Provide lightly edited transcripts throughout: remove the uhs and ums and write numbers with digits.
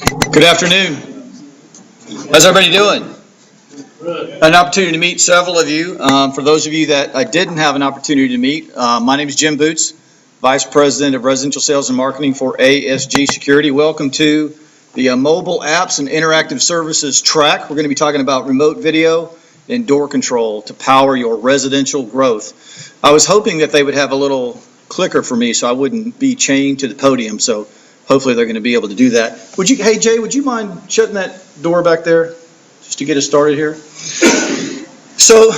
Good afternoon. How's everybody doing? An opportunity to meet several of you. For those of you that I didn't have an opportunity to meet, my name is Jim Boots, Vice President of Residential Sales and Marketing for ASG Security. Welcome to the Mobile Apps and Interactive Services track. We're going to be talking about remote video and door control to power your residential growth. I was hoping that they would have a little clicker for me so I wouldn't be chained to the podium. So hopefully they're going to be able to do that. Hey Jay, would you mind shutting that door back there just to get us started here? So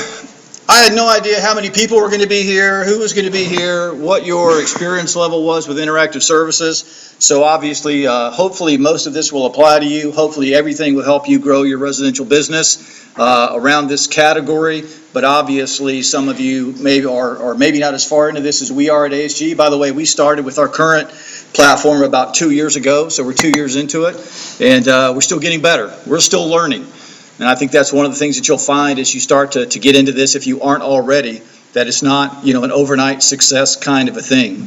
I had no idea how many people were going to be here, who was going to be here, what your experience level was with interactive services. So obviously, hopefully most of this will apply to you. Hopefully everything will help you grow your residential business around this category. But obviously some of you maybe are maybe not as far into this as we are at ASG. By the way, we started with our current platform about 2 years ago, so we're 2 years into it, and we're still getting better. We're still learning. And I think that's one of the things that you'll find as you start to get into this, if you aren't already, that it's not, an overnight success kind of a thing.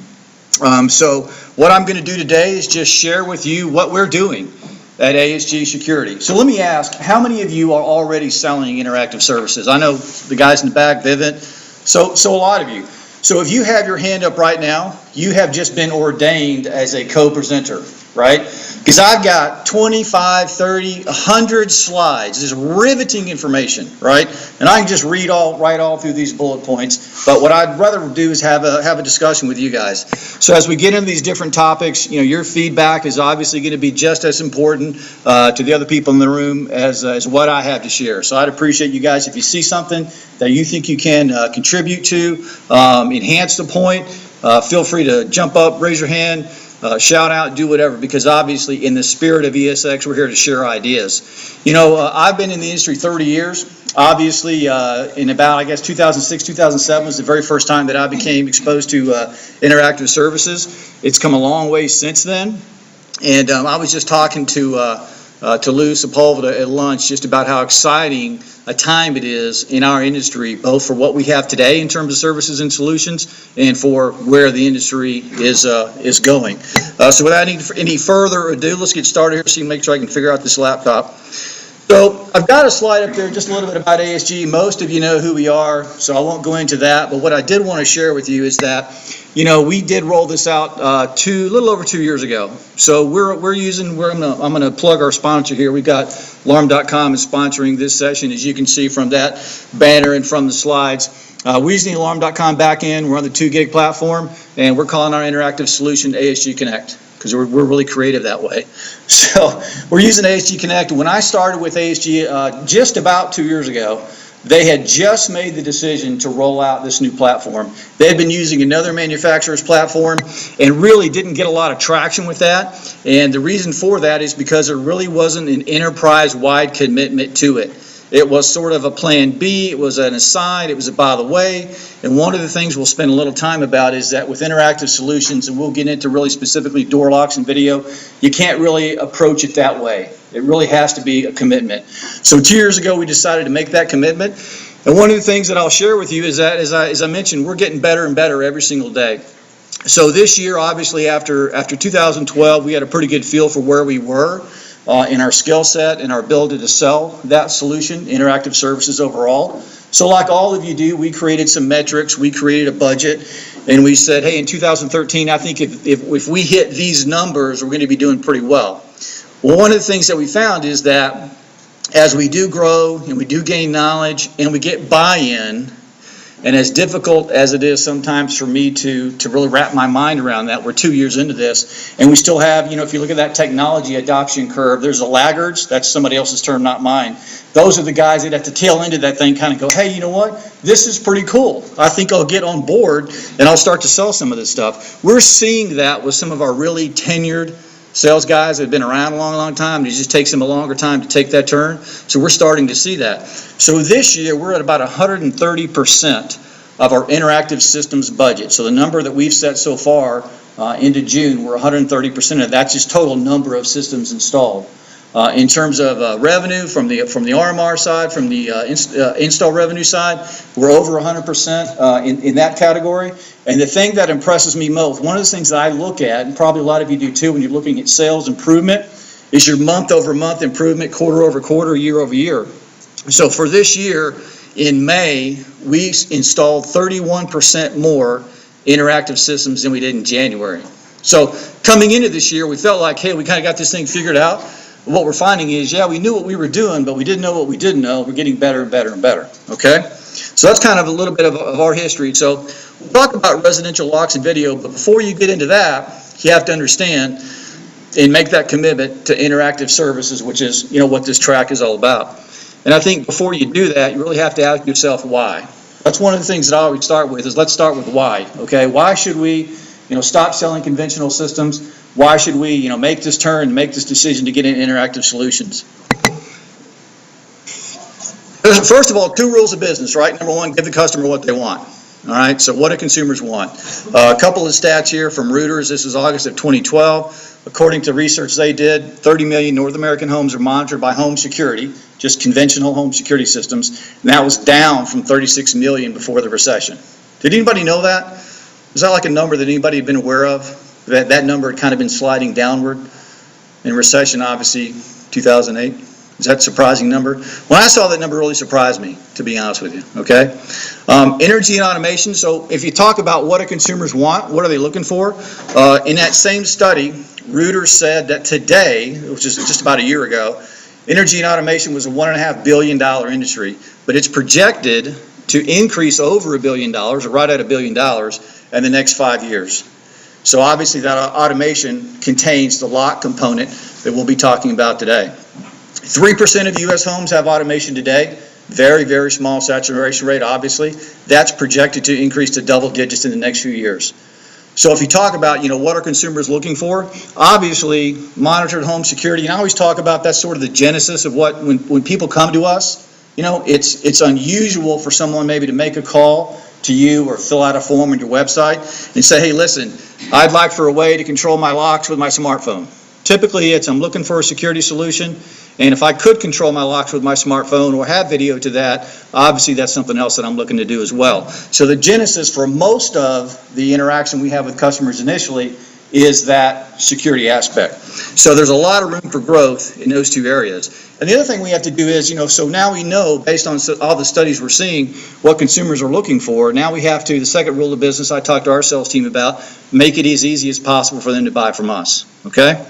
So what I'm going to do today is just share with you what we're doing at ASG Security. So let me ask, how many of you are already selling interactive services? I know the guys in the back, Vivint, so a lot of you. So if you have your hand up right now, you have just been ordained as a co-presenter, right? Because I've got 25, 30, 100 slides, just riveting information, right? And I can just right all through these bullet points. But what I'd rather do is have a discussion with you guys. So as we get into these different topics, your feedback is obviously going to be just as important to the other people in the room as what I have to share. So I'd appreciate you guys if you see something that you think you can contribute to, enhance the point, feel free to jump up, raise your hand, shout out, do whatever, because obviously in the spirit of ESX, we're here to share ideas. I've been in the industry 30 years. Obviously, in about, 2006, 2007 was the very first time that I became exposed to interactive services. It's come a long way since then. And I was just talking to Lou Sepulveda at lunch just about how exciting a time it is in our industry, both for what we have today in terms of services and solutions and for where the industry is going. So without any further ado, let's get started here so you can make sure I can figure out this laptop. So I've got a slide up there just a little bit about ASG. Most of you know who we are, so I won't go into that. But what I did want to share with you is that, we did roll this out a little over 2 years ago. So I'm going to plug our sponsor here. We've got Alarm.com is sponsoring this session, as you can see from that banner and from the slides. We're using the Alarm.com backend. We're on the 2 gig platform, and we're calling our interactive solution ASG Connect, because we're really creative that way. So we're using ASG Connect. When I started with ASG just about 2 years ago, they had just made the decision to roll out this new platform. They had been using another manufacturer's platform and really didn't get a lot of traction with that. And the reason for that is because there really wasn't an enterprise-wide commitment to it. It was sort of a plan B, it was an aside, it was a by the way. And one of the things we'll spend a little time about is that with interactive solutions, and we'll get into really specifically door locks and video, you can't really approach it that way. It really has to be a commitment. So 2 years ago, we decided to make that commitment. And one of the things that I'll share with you is that, as I mentioned, we're getting better and better every single day. So this year, obviously, after 2012, we had a pretty good feel for where we were in our skill set and our ability to sell that solution, interactive services overall. So like all of you do, we created some metrics, we created a budget, and we said, hey, in 2013, I think if we hit these numbers, we're going to be doing pretty well. Well, one of the things that we found is that as we do grow and we do gain knowledge and we get buy-in, and as difficult as it is sometimes for me to really wrap my mind around that, we're 2 years into this, and we still have, if you look at that technology adoption curve, there's the laggards, that's somebody else's term, not mine. Those are the guys that at the tail end of that thing kind of go, hey, you know what, this is pretty cool. I think I'll get on board and I'll start to sell some of this stuff. We're seeing that with some of our really tenured sales guys that have been around a long time. It just takes them a longer time to take that turn. So we're starting to see that. So this year, we're at about 130% of our interactive systems budget. So the number that we've set so far into June, we're 130% of that's just total number of systems installed. In terms of revenue from the RMR side, from the install revenue side, we're over 100% in that category. And the thing that impresses me most, one of the things that I look at, and probably a lot of you do too when you're looking at sales improvement, is your month-over-month improvement, quarter-over-quarter, year-over-year. So for this year, in May, we installed 31% more interactive systems than we did in January. So coming into this year, we felt like, hey, we kind of got this thing figured out. What we're finding is, yeah, we knew what we were doing, but we didn't know what we didn't know. We're getting better and better and better, okay? So that's kind of a little bit of our history. So we'll talk about residential locks and video, but before you get into that, you have to understand and make that commitment to interactive services, which is, what this track is all about. And I think before you do that, you really have to ask yourself why. That's one of the things that I always start with is let's start with why, okay? Why should we, stop selling conventional systems? Why should we, make this turn, make this decision to get into interactive solutions? First of all, 2 rules of business, right? Number 1, give the customer what they want. All right, so what do consumers want? A couple of stats here from Reuters. This is August of 2012. According to research they did, 30 million North American homes are monitored by home security, just conventional home security systems, and that was down from 36 million before the recession. Did anybody know that? Is that like a number that anybody had been aware of? That number had kind of been sliding downward in recession, obviously, 2008. Is that a surprising number? When I saw that number, it really surprised me, to be honest with you, okay? Energy and automation. So if you talk about what do consumers want, what are they looking for? In that same study, Reuters said that today, which is just about a year ago, energy and automation was a $1.5 billion industry, but it's projected to increase over $1 billion, or right at $1 billion, in the next 5 years. So obviously that automation contains the lock component that we'll be talking about today. 3% of U.S. homes have automation today. Very, very small saturation rate, obviously. That's projected to increase to double digits in the next few years. So if you talk about, what are consumers looking for? Obviously, monitored home security. And I always talk about that's sort of the genesis of what, when people come to us, it's unusual for someone maybe to make a call to you or fill out a form on your website and say, hey, listen, I'd like for a way to control my locks with my smartphone. Typically, I'm looking for a security solution, and if I could control my locks with my smartphone or have video to that, obviously that's something else that I'm looking to do as well. So the genesis for most of the interaction we have with customers initially is that security aspect. So there's a lot of room for growth in those 2 areas. And the other thing we have to do is, so now we know, based on all the studies we're seeing, what consumers are looking for. Now we have to, the second rule of business I talked to our sales team about, make it as easy as possible for them to buy from us, okay?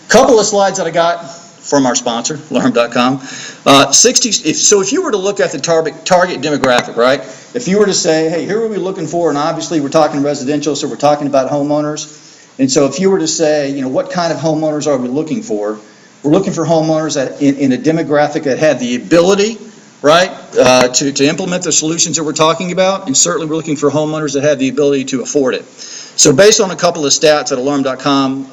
Couple of slides that I got from our sponsor, Alarm.com. So if you were to look at the target demographic, right? If you were to say, hey, here are we looking for, and obviously we're talking residential, so we're talking about homeowners. And so if you were to say, what kind of homeowners are we looking for? We're looking for homeowners that in a demographic that had the ability, right, to implement the solutions that we're talking about, and certainly we're looking for homeowners that have the ability to afford it. So based on a couple of stats that Alarm.com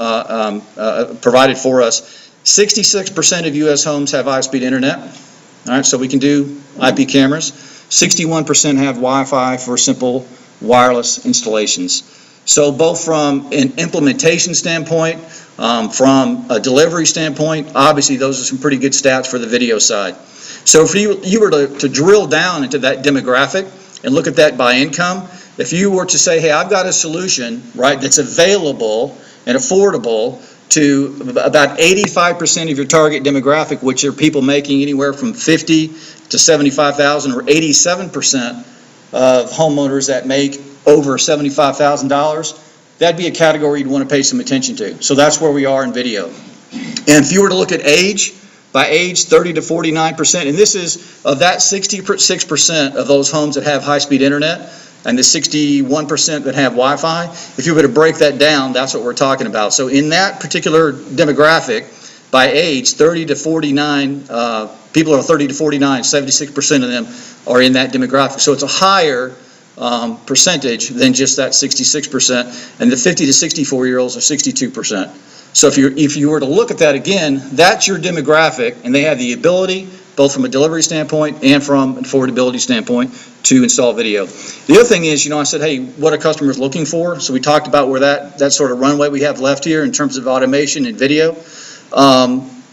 provided for us, 66% of U.S. homes have high-speed internet. All right, so we can do IP cameras. 61% have Wi-Fi for simple wireless installations. So both from an implementation standpoint, from a delivery standpoint, obviously those are some pretty good stats for the video side. So if you were to drill down into that demographic and look at that by income, if you were to say, hey, I've got a solution, right, that's available and affordable to about 85% of your target demographic, which are people making anywhere from $50,000 to $75,000, or 87% of homeowners that make over $75,000, that'd be a category you'd want to pay some attention to. So that's where we are in video. And if you were to look at age, by age, 30 to 49%, and this is of that 66% of those homes that have high-speed internet, and the 61% that have Wi-Fi, if you were to break that down, that's what we're talking about. So in that particular demographic, by age, 30 to 49, people are 30 to 49, 76% of them are in that demographic. So it's a higher percentage than just that 66%, and the 50 to 64-year-olds are 62%. So if you were to look at that again, that's your demographic, and they have the ability, both from a delivery standpoint and from an affordability standpoint, to install video. The other thing is, I said, hey, what are customers looking for? So we talked about where that sort of runway we have left here in terms of automation and video.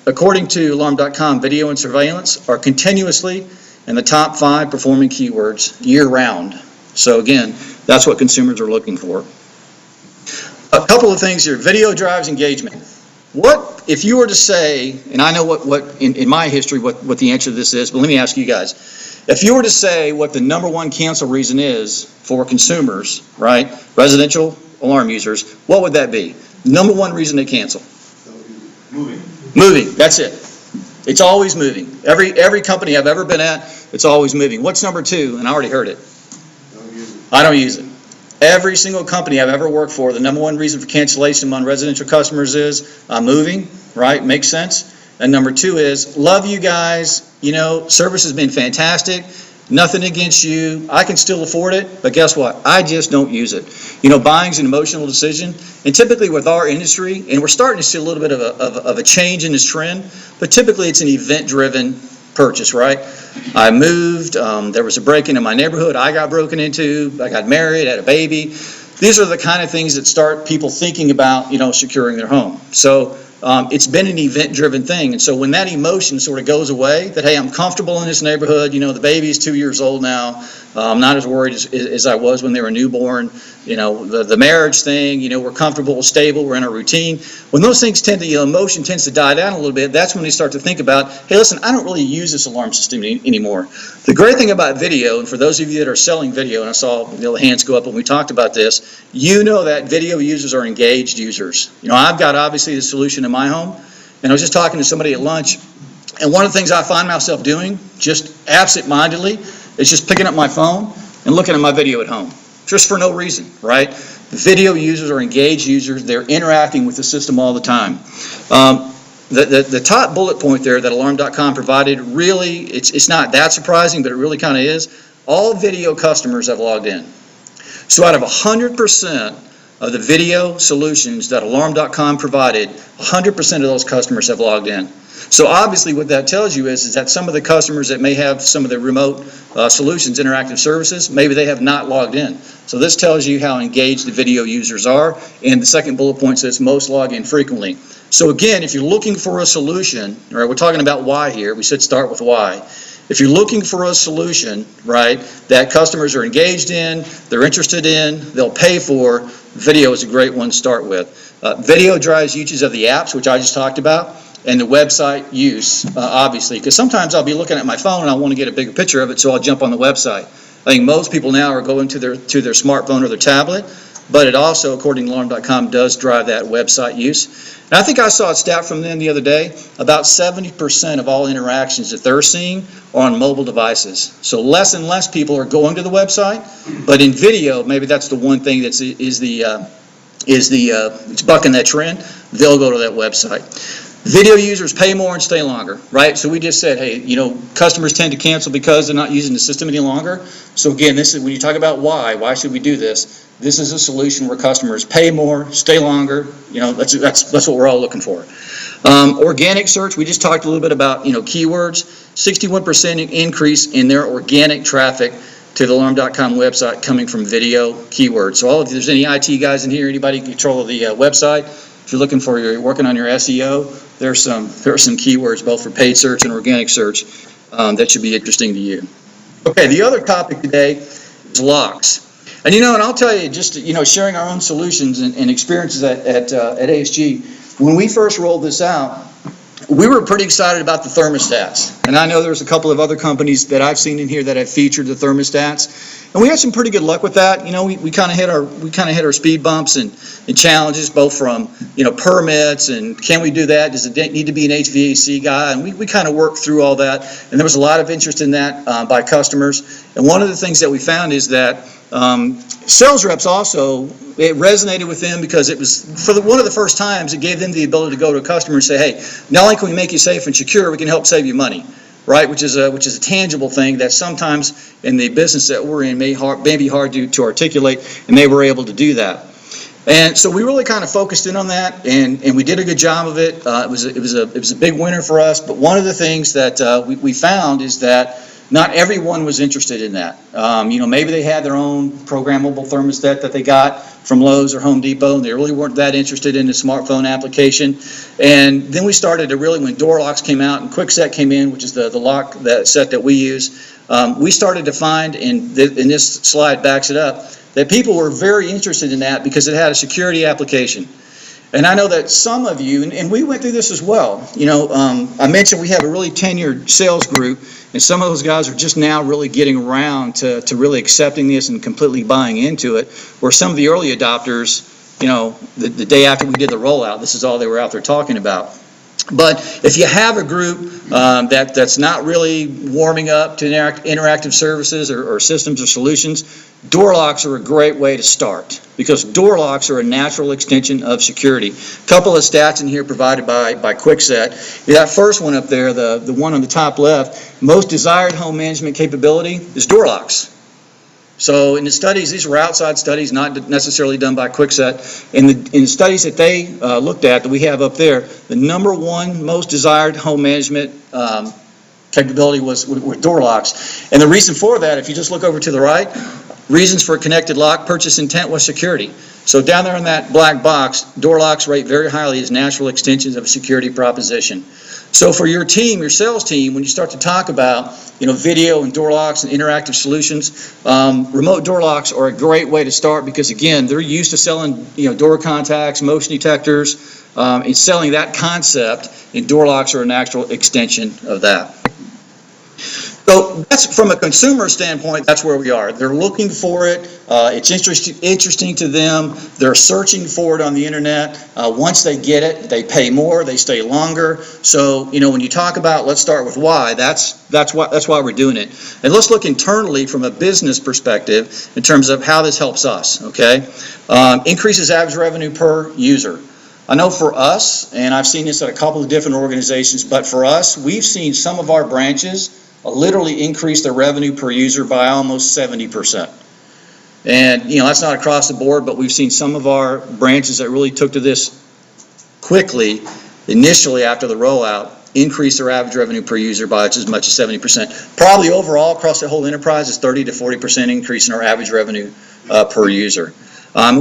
According to Alarm.com, video and surveillance are continuously in the top 5 performing keywords year-round. So again, that's what consumers are looking for. A couple of things here. Video drives engagement. What, if you were to say, and I know what in my history, what the answer to this is, but let me ask you guys. If you were to say what the number one cancel reason is for consumers, right, residential alarm users, what would that be? Number one reason they cancel? Moving. Moving, that's it. It's always moving. Every company I've ever been at, it's always moving. What's number two? And I already heard it. Don't use it. I don't use it. Every single company I've ever worked for, the number one reason for cancellation among residential customers is I'm moving, right? Makes sense. And number two is, love you guys, service has been fantastic, nothing against you, I can still afford it, but guess what? I just don't use it. Buying's an emotional decision, and typically with our industry, and we're starting to see a little bit of a change in this trend, but typically it's an event-driven purchase, right? I moved, there was a break-in in my neighborhood, I got broken into, I got married, had a baby. These are the kind of things that start people thinking about, securing their home. So it's been an event-driven thing, and so when that emotion sort of goes away, that, hey, I'm comfortable in this neighborhood, the baby's 2 years old now, I'm not as worried as I was when they were newborn, the marriage thing, we're comfortable, stable, we're in a routine. When those things emotion tends to die down a little bit, that's when they start to think about, hey, listen, I don't really use this alarm system anymore. The great thing about video, and for those of you that are selling video, and I saw the hands go up when we talked about this, that video users are engaged users. I've got obviously the solution in my home, and I was just talking to somebody at lunch, and one of the things I find myself doing, just absent-mindedly, is just picking up my phone and looking at my video at home, just for no reason, right? The video users are engaged users. They're interacting with the system all the time. The top bullet point there that Alarm.com provided, really, it's not that surprising, but it really kind of is. All video customers have logged in. So out of 100% of the video solutions that Alarm.com provided, 100% of those customers have logged in. So obviously what that tells you is that some of the customers that may have some of the remote solutions, interactive services, maybe they have not logged in. So this tells you how engaged the video users are, and the second bullet point says most log in frequently. So again, if you're looking for a solution, right, we're talking about why here, we said start with why. If you're looking for a solution, right, that customers are engaged in, they're interested in, they'll pay for, video is a great one to start with. Video drives usage of the apps, which I just talked about, and the website use, obviously, because sometimes I'll be looking at my phone and I want to get a bigger picture of it, so I'll jump on the website. I think most people now are going to their smartphone or their tablet, but it also, according to Alarm.com, does drive that website use. And I think I saw a stat from them the other day, about 70% of all interactions that they're seeing are on mobile devices. So less and less people are going to the website, but in video, maybe that's the one thing that's it's bucking that trend. They'll go to that website. Video users pay more and stay longer, right? So we just said, hey, customers tend to cancel because they're not using the system any longer. So again, this is when you talk about why should we do this? This is a solution where customers pay more, stay longer. That's what we're all looking for. Organic search, we just talked a little bit about, keywords. 61% increase in their organic traffic to the Alarm.com website coming from video keywords. So if there's any IT guys in here, anybody in control of the website, if you're you're working on your SEO, there are some keywords both for paid search and organic search that should be interesting to you. Okay, the other topic today is locks. And and I'll tell you, just sharing our own solutions and experiences at ASG, when we first rolled this out, we were pretty excited about the thermostats. And I know there's a couple of other companies that I've seen in here that have featured the thermostats. And we had some pretty good luck with that. We kind of hit our speed bumps and challenges, both from permits and can we do that? Does it need to be an HVAC guy? And we kind of worked through all that. And there was a lot of interest in that by customers. And one of the things that we found is that sales reps also, it resonated with them because it was one of the first times it gave them the ability to go to a customer and say, hey, not only can we make you safe and secure, we can help save you money. Right, which is a tangible thing that sometimes in the business that we're in may be hard to articulate, and they were able to do that. And so we really kind of focused in on that, and we did a good job of it. It was a big winner for us. But one of the things that we found is that not everyone was interested in that. Maybe they had their own programmable thermostat that they got from Lowe's or Home Depot, and they really weren't that interested in the smartphone application. And then we started to really, when door locks came out and Kwikset came in, which is the lock set that we use, we started to find, and this slide backs it up, that people were very interested in that because it had a security application. And I know that some of you, and we went through this as well, I mentioned we have a really tenured sales group, and some of those guys are just now really getting around to really accepting this and completely buying into it, where some of the early adopters, the day after we did the rollout, this is all they were out there talking about. But if you have a group that's not really warming up to interactive services or systems or solutions, door locks are a great way to start, because door locks are a natural extension of security. A couple of stats in here provided by Kwikset. That first one up there, the one on the top left, most desired home management capability is door locks. So in the studies, these were outside studies, not necessarily done by Kwikset. In the studies that they looked at, that we have up there, the number one most desired home management capability was with door locks. And the reason for that, if you just look over to the right, reasons for connected lock purchase intent was security. So down there in that black box, door locks rate very highly as natural extensions of a security proposition. So for your team, your sales team, when you start to talk about video and door locks and interactive solutions, remote door locks are a great way to start, because again, they're used to selling door contacts, motion detectors, and selling that concept, and door locks are a natural extension of that. So that's, from a consumer standpoint, that's where we are. They're looking for it. It's interesting to them. They're searching for it on the internet. Once they get it, they pay more, they stay longer. So, when you talk about, let's start with why, that's why we're doing it. And let's look internally from a business perspective in terms of how this helps us, okay? Increases average revenue per user. I know for us, and I've seen this at a couple of different organizations, but for us, we've seen some of our branches literally increase their revenue per user by almost 70%. And, that's not across the board, but we've seen some of our branches that really took to this quickly, initially after the rollout, increase their average revenue per user by as much as 70%. Probably overall across the whole enterprise is 30 to 40% increase in our average revenue per user.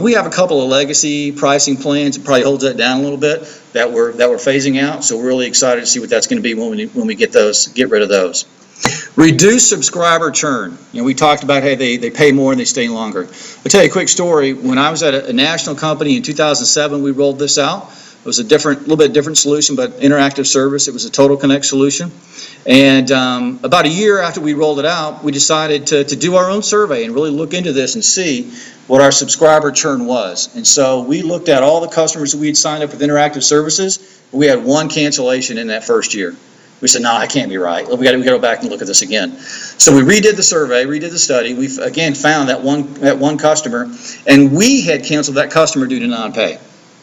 We have a couple of legacy pricing plans that probably holds that down a little bit that we're phasing out. So we're really excited to see what that's going to be when we get rid of those. Reduce subscriber churn. We talked about, hey, they pay more and they stay longer. I'll tell you a quick story. When I was at a national company in 2007, we rolled this out. It was a little bit different solution, but interactive service. It was a Total Connect solution. And about a year after we rolled it out, we decided to do our own survey and really look into this and see what our subscriber churn was. And so we looked at all the customers that we had signed up with interactive services. We had one cancellation in that first year. We said, no, that can't be right. We got to go back and look at this again. So we redid the survey, redid the study. We've again found that one customer, and we had canceled that customer due to non-pay,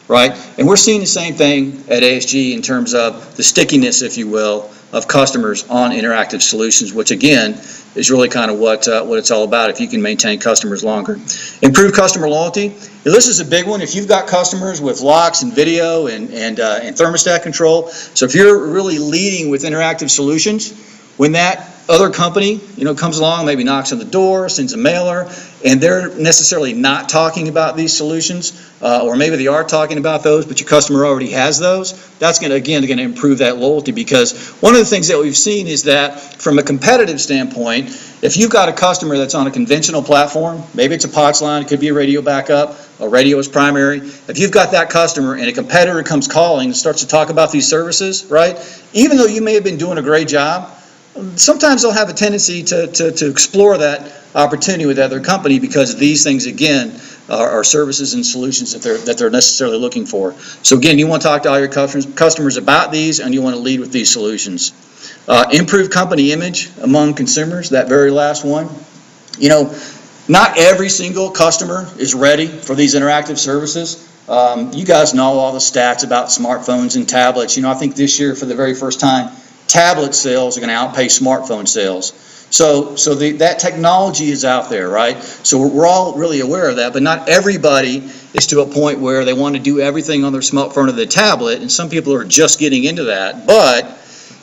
right? And we're seeing the same thing at ASG in terms of the stickiness, if you will, of customers on interactive solutions, which again is really kind of what it's all about, if you can maintain customers longer. Improve customer loyalty. Now, this is a big one. If you've got customers with locks and video and thermostat control, so if you're really leading with interactive solutions, when that other company comes along, maybe knocks on the door, sends a mailer, and they're necessarily not talking about these solutions, or maybe they are talking about those, but your customer already has those, that's going to improve that loyalty. Because one of the things that we've seen is that from a competitive standpoint, if you've got a customer that's on a conventional platform, maybe it's a POTS line, it could be a radio backup, a radio is primary. If you've got that customer and a competitor comes calling and starts to talk about these services, right, even though you may have been doing a great job, sometimes they'll have a tendency to explore that opportunity with other company, because these things, again, are services and solutions that they're necessarily looking for. So again, you want to talk to all your customers about these, and you want to lead with these solutions. Improve company image among consumers, that very last one. Not every single customer is ready for these interactive services. You guys know all the stats about smartphones and tablets. I think this year, for the very first time, tablet sales are going to outpace smartphone sales. So that technology is out there, right? So we're all really aware of that, but not everybody is to a point where they want to do everything on their smartphone or their tablet, and some people are just getting into that. But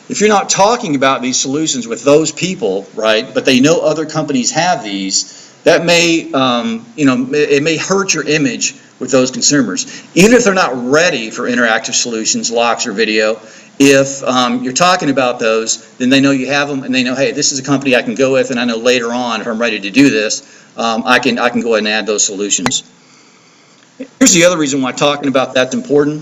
if you're not talking about these solutions with those people, right, but they know other companies have these, that may, it may hurt your image with those consumers. Even if they're not ready for interactive solutions, locks or video, if you're talking about those, then they know you have them, and they know, hey, this is a company I can go with, and I know later on, if I'm ready to do this, I can go ahead and add those solutions. Here's the other reason why talking about that's important.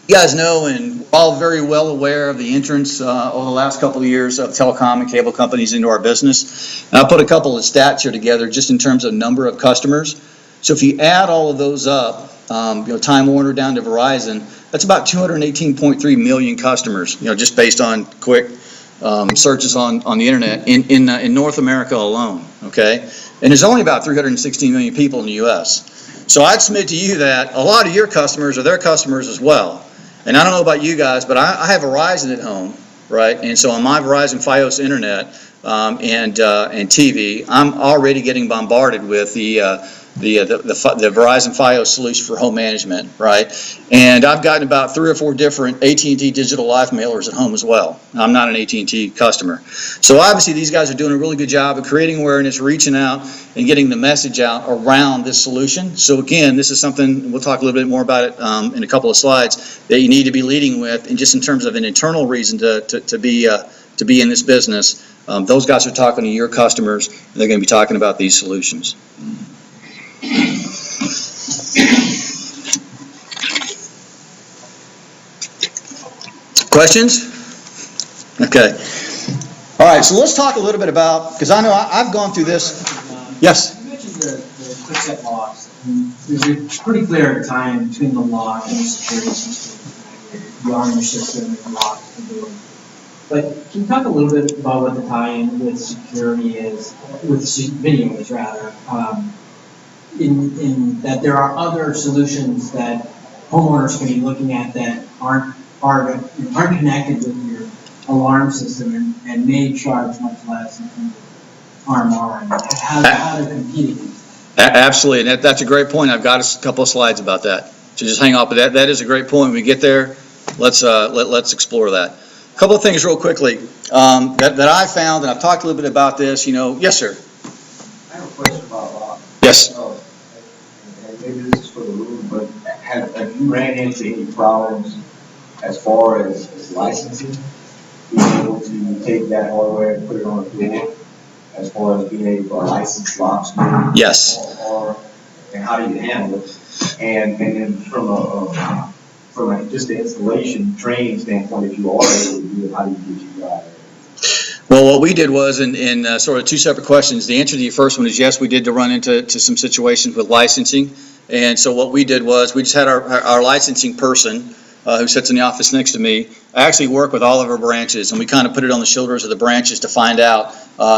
You guys know, and we're all very well aware of the entrance over the last couple of years of telecom and cable companies into our business. And I put a couple of stats here together just in terms of number of customers. So if you add all of those up, Time Warner down to Verizon, that's about 218.3 million customers, just based on quick searches on the internet in North America alone, okay? And there's only about 316 million people in the U.S. So I'd submit to you that a lot of your customers are their customers as well. And I don't know about you guys, but I have Verizon at home, right? And so on my Verizon Fios internet and TV, I'm already getting bombarded with the Verizon Fios solution for home management, right? And I've gotten about 3 or 4 different AT&T Digital Life mailers at home as well. I'm not an AT&T customer. So obviously these guys are doing a really good job of creating awareness, reaching out, and getting the message out around this solution. So again, this is something, we'll talk a little bit more about it in a couple of slides, that you need to be leading with, and just in terms of an internal reason to be in this business. Those guys are talking to your customers, and they're going to be talking about these solutions. Questions? Okay. All right, so let's talk a little bit about, because I know I've gone through this. Yes? You mentioned the QuickSet locks. There's a pretty clear tie-in between the lock and the security system. You arm your system and the lock can do it. But can you talk a little bit about what the tie-in with security is, with video is rather, in that there are other solutions that homeowners can be looking at that aren't connected with your alarm system and may charge much less in terms of RMR and how to compete against that? Absolutely, and that's a great point. I've got a couple of slides about that. So just hang on, but that is a great point. When we get there, let's explore that. A couple of things real quickly that I found, and I've talked a little bit about this. Yes, sir. I have a question about lock. Yes. And maybe this is for the room, but have you ran into any problems as far as licensing? Being able to take that hardware and put it on a floor, as far as being able to license locks? Yes. And how do you handle it? And then from just the installation training standpoint, if you are able to do it, how do you get you out of it? Well, what we did was, in sort of 2 separate questions, the answer to your first one is yes, we did run into some situations with licensing. And so what we did was we just had our licensing person who sits in the office next to me. I actually work with all of our branches, and we kind of put it on the shoulders of the branches to find out,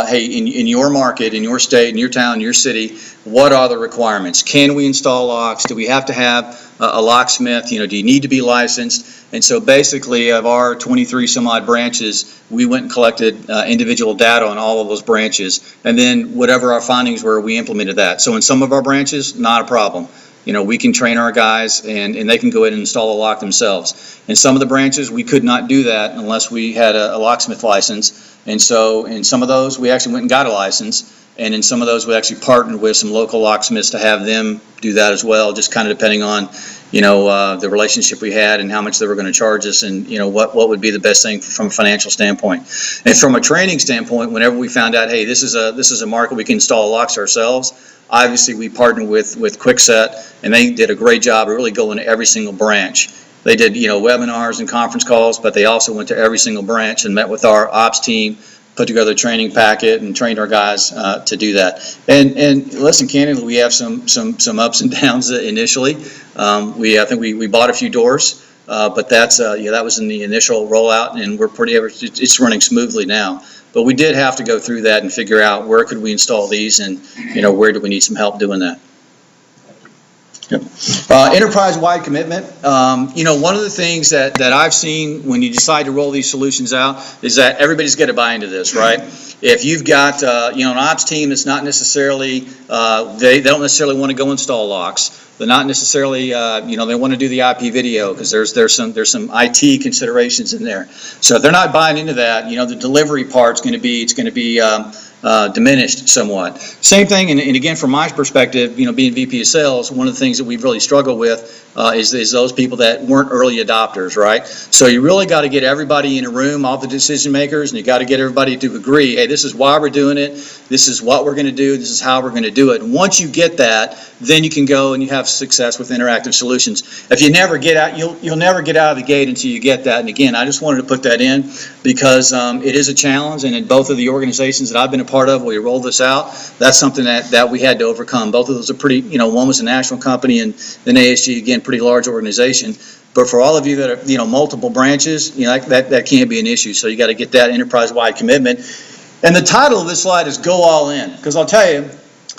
hey, in your market, in your state, in your town, in your city, what are the requirements? Can we install locks? Do we have to have a locksmith? Do you need to be licensed? And so basically, of our 23 some odd branches, we went and collected individual data on all of those branches, and then whatever our findings were, we implemented that. So in some of our branches, not a problem. We can train our guys, and they can go in and install a lock themselves. In some of the branches, we could not do that unless we had a locksmith license. And so in some of those, we actually went and got a license. And in some of those, we actually partnered with some local locksmiths to have them do that as well, just kind of depending on, the relationship we had and how much they were going to charge us, and, what would be the best thing from a financial standpoint. And from a training standpoint, whenever we found out, hey, this is a market we can install locks ourselves, obviously we partnered with QuickSet, and they did a great job of really going to every single branch. They did, webinars and conference calls, but they also went to every single branch and met with our ops team, put together a training packet, and trained our guys to do that. And listen, candidly, we have some ups and downs initially. I think we bought a few doors, but that was in the initial rollout, and it's running smoothly now. But we did have to go through that and figure out where could we install these, and where do we need some help doing that. Yep. Enterprise-wide commitment. One of the things that I've seen when you decide to roll these solutions out is that everybody's got to buy into this, right? If you've got an ops team that's not necessarily they don't necessarily want to go install locks. They're not necessarily they want to do the IP video because there's some IT considerations in there. So if they're not buying into that, the delivery part's going to be diminished somewhat. Same thing, and again, from my perspective, being VP of sales, one of the things that we've really really struggle with is those people that weren't early adopters, right? So you really got to get everybody in a room, all the decision makers, and you got to get everybody to agree, hey, this is why we're doing it, this is what we're going to do, this is how we're going to do it. And once you get that, then you can go and you have success with interactive solutions. If you never get out, you'll never get out of the gate until you get that. And again, I just wanted to put that in because it is a challenge, and in both of the organizations that I've been a part of where we rolled this out, that's something that we had to overcome. Both of those are pretty, one was a national company and then ASG, again, pretty large organization. But for all of you that are, multiple branches, that can't be an issue. So you got to get that enterprise-wide commitment. And the title of this slide is Go All In, because I'll tell you,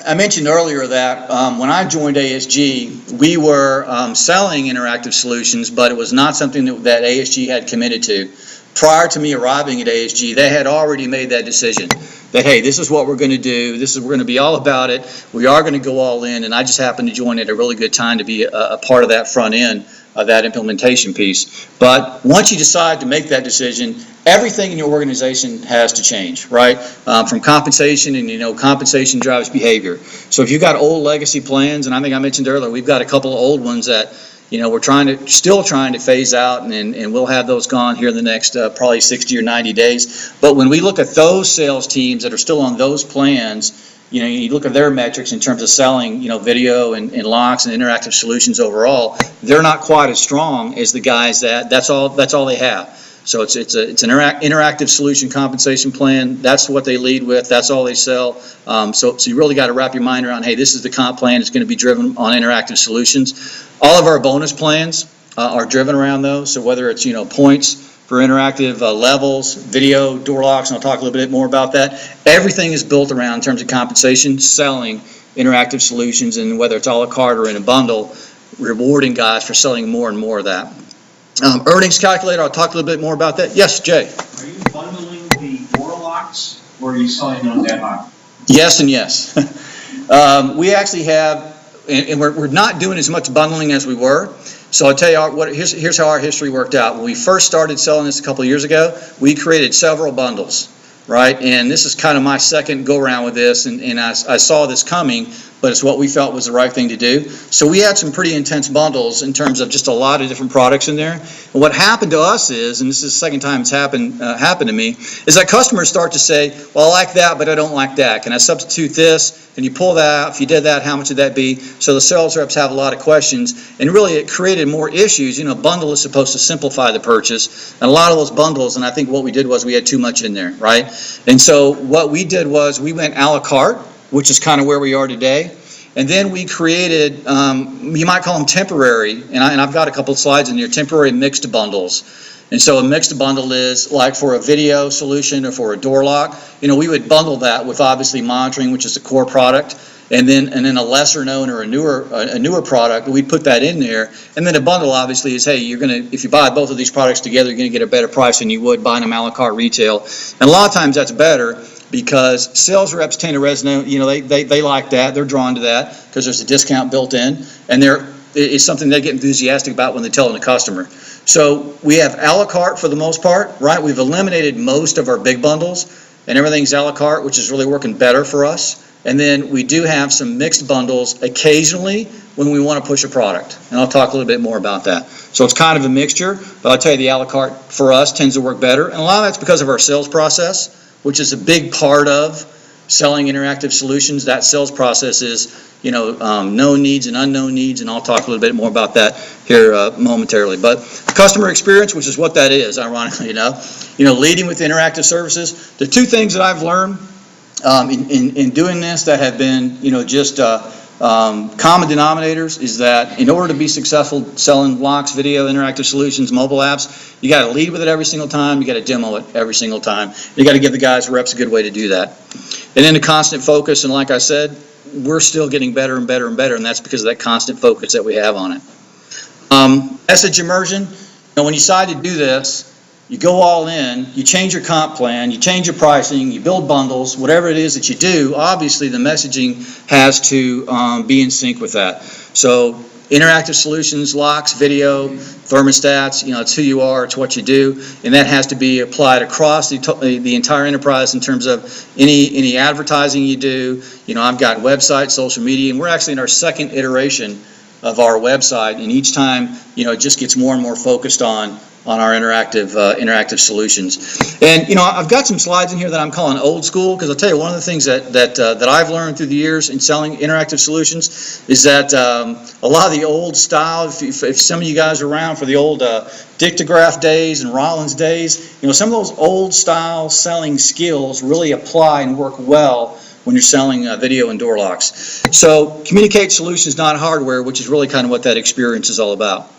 I mentioned earlier that when I joined ASG, we were selling interactive solutions, but it was not something that ASG had committed to. Prior to me arriving at ASG, they had already made that decision that, hey, this is what we're going to do, we're going to be all about it, we are going to go all in, and I just happened to join at a really good time to be a part of that front end of that implementation piece. But once you decide to make that decision, everything in your organization has to change, right? From compensation, and compensation drives behavior. So if you've got old legacy plans, and I think I mentioned earlier, we've got a couple of old ones that we're still trying to phase out, and we'll have those gone here in the next probably 60 or 90 days. But when we look at those sales teams that are still on those plans, you look at their metrics in terms of selling, video and locks and interactive solutions overall, they're not quite as strong as the guys that's all they have. So it's an interactive solution compensation plan. That's what they lead with. That's all they sell. So you really got to wrap your mind around, hey, this is the comp plan. It's going to be driven on interactive solutions. All of our bonus plans are driven around those. So whether it's points for interactive levels, video, door locks, and I'll talk a little bit more about that. Everything is built around, in terms of compensation, selling interactive solutions, and whether it's a la carte or in a bundle, rewarding guys for selling more and more of that. Earnings calculator, I'll talk a little bit more about that. Yes, Jay? Are you bundling the door locks, or are you selling them ad hoc? Yes and yes. We actually have, and we're not doing as much bundling as we were. So I'll tell you, here's how our history worked out. When we first started selling this a couple of years ago, we created several bundles, right? And this is kind of my second go-around with this, and I saw this coming, but it's what we felt was the right thing to do. So we had some pretty intense bundles in terms of just a lot of different products in there. And what happened to us is, and this is the second time it's happened to me, is that customers start to say, well, I like that, but I don't like that. Can I substitute this? Can you pull that out? If you did that, how much would that be? So the sales reps have a lot of questions, and really it created more issues. A bundle is supposed to simplify the purchase, and a lot of those bundles, and I think what we did was we had too much in there, right? And so what we did was we went a la carte, which is kind of where we are today. And then we created, you might call them temporary, and I've got a couple of slides in here, temporary mixed bundles. And so a mixed bundle is like for a video solution or for a door lock, we would bundle that with obviously monitoring, which is the core product, and then a lesser known or a newer product, we'd put that in there. And then a bundle obviously is, hey, if you buy both of these products together, you're gonna get a better price than you would buying them a la carte retail. And a lot of times that's better, because sales reps tend to resonate, they like that, they're drawn to that because there's a discount built in, and it's something they get enthusiastic about when they tell the customer. So we have a la carte for the most part, right? We've eliminated most of our big bundles, and everything's a la carte, which is really working better for us. And then we do have some mixed bundles occasionally when we want to push a product, and I'll talk a little bit more about that. So it's kind of a mixture, but I'll tell you the a la carte for us tends to work better, and a lot of that's because of our sales process, which is a big part of selling interactive solutions. That sales process is, known needs and unknown needs, and I'll talk a little bit more about that here momentarily. But customer experience, which is what that is, ironically, leading with interactive services. The two things that I've learned in doing this that have been, just common denominators is that in order to be successful selling locks, video, interactive solutions, mobile apps, you got to lead with it every single time. You got to demo it every single time. You got to give the guys, reps, a good way to do that. And then the constant focus, and like I said, we're still getting better and better and better, and that's because of that constant focus that we have on it. Message immersion. When you decide to do this, you go all in, you change your comp plan, you change your pricing, you build bundles, whatever it is that you do, obviously the messaging has to be in sync with that. So interactive solutions, locks, video, thermostats, it's who you are, it's what you do, and that has to be applied across the entire enterprise in terms of any advertising you do. I've got websites, social media, and we're actually in our second iteration of our website, and each time, it just gets more and more focused on our interactive solutions. And I've got some slides in here that I'm calling old school, because I'll tell you, one of the things that I've learned through the years in selling interactive solutions is that a lot of the old style, if some of you guys are around for the old Dictograph days and Rollins days, some of those old style selling skills really apply and work well when you're selling video and door locks. So communicate solutions, not hardware, which is really kind of what that experience is all about.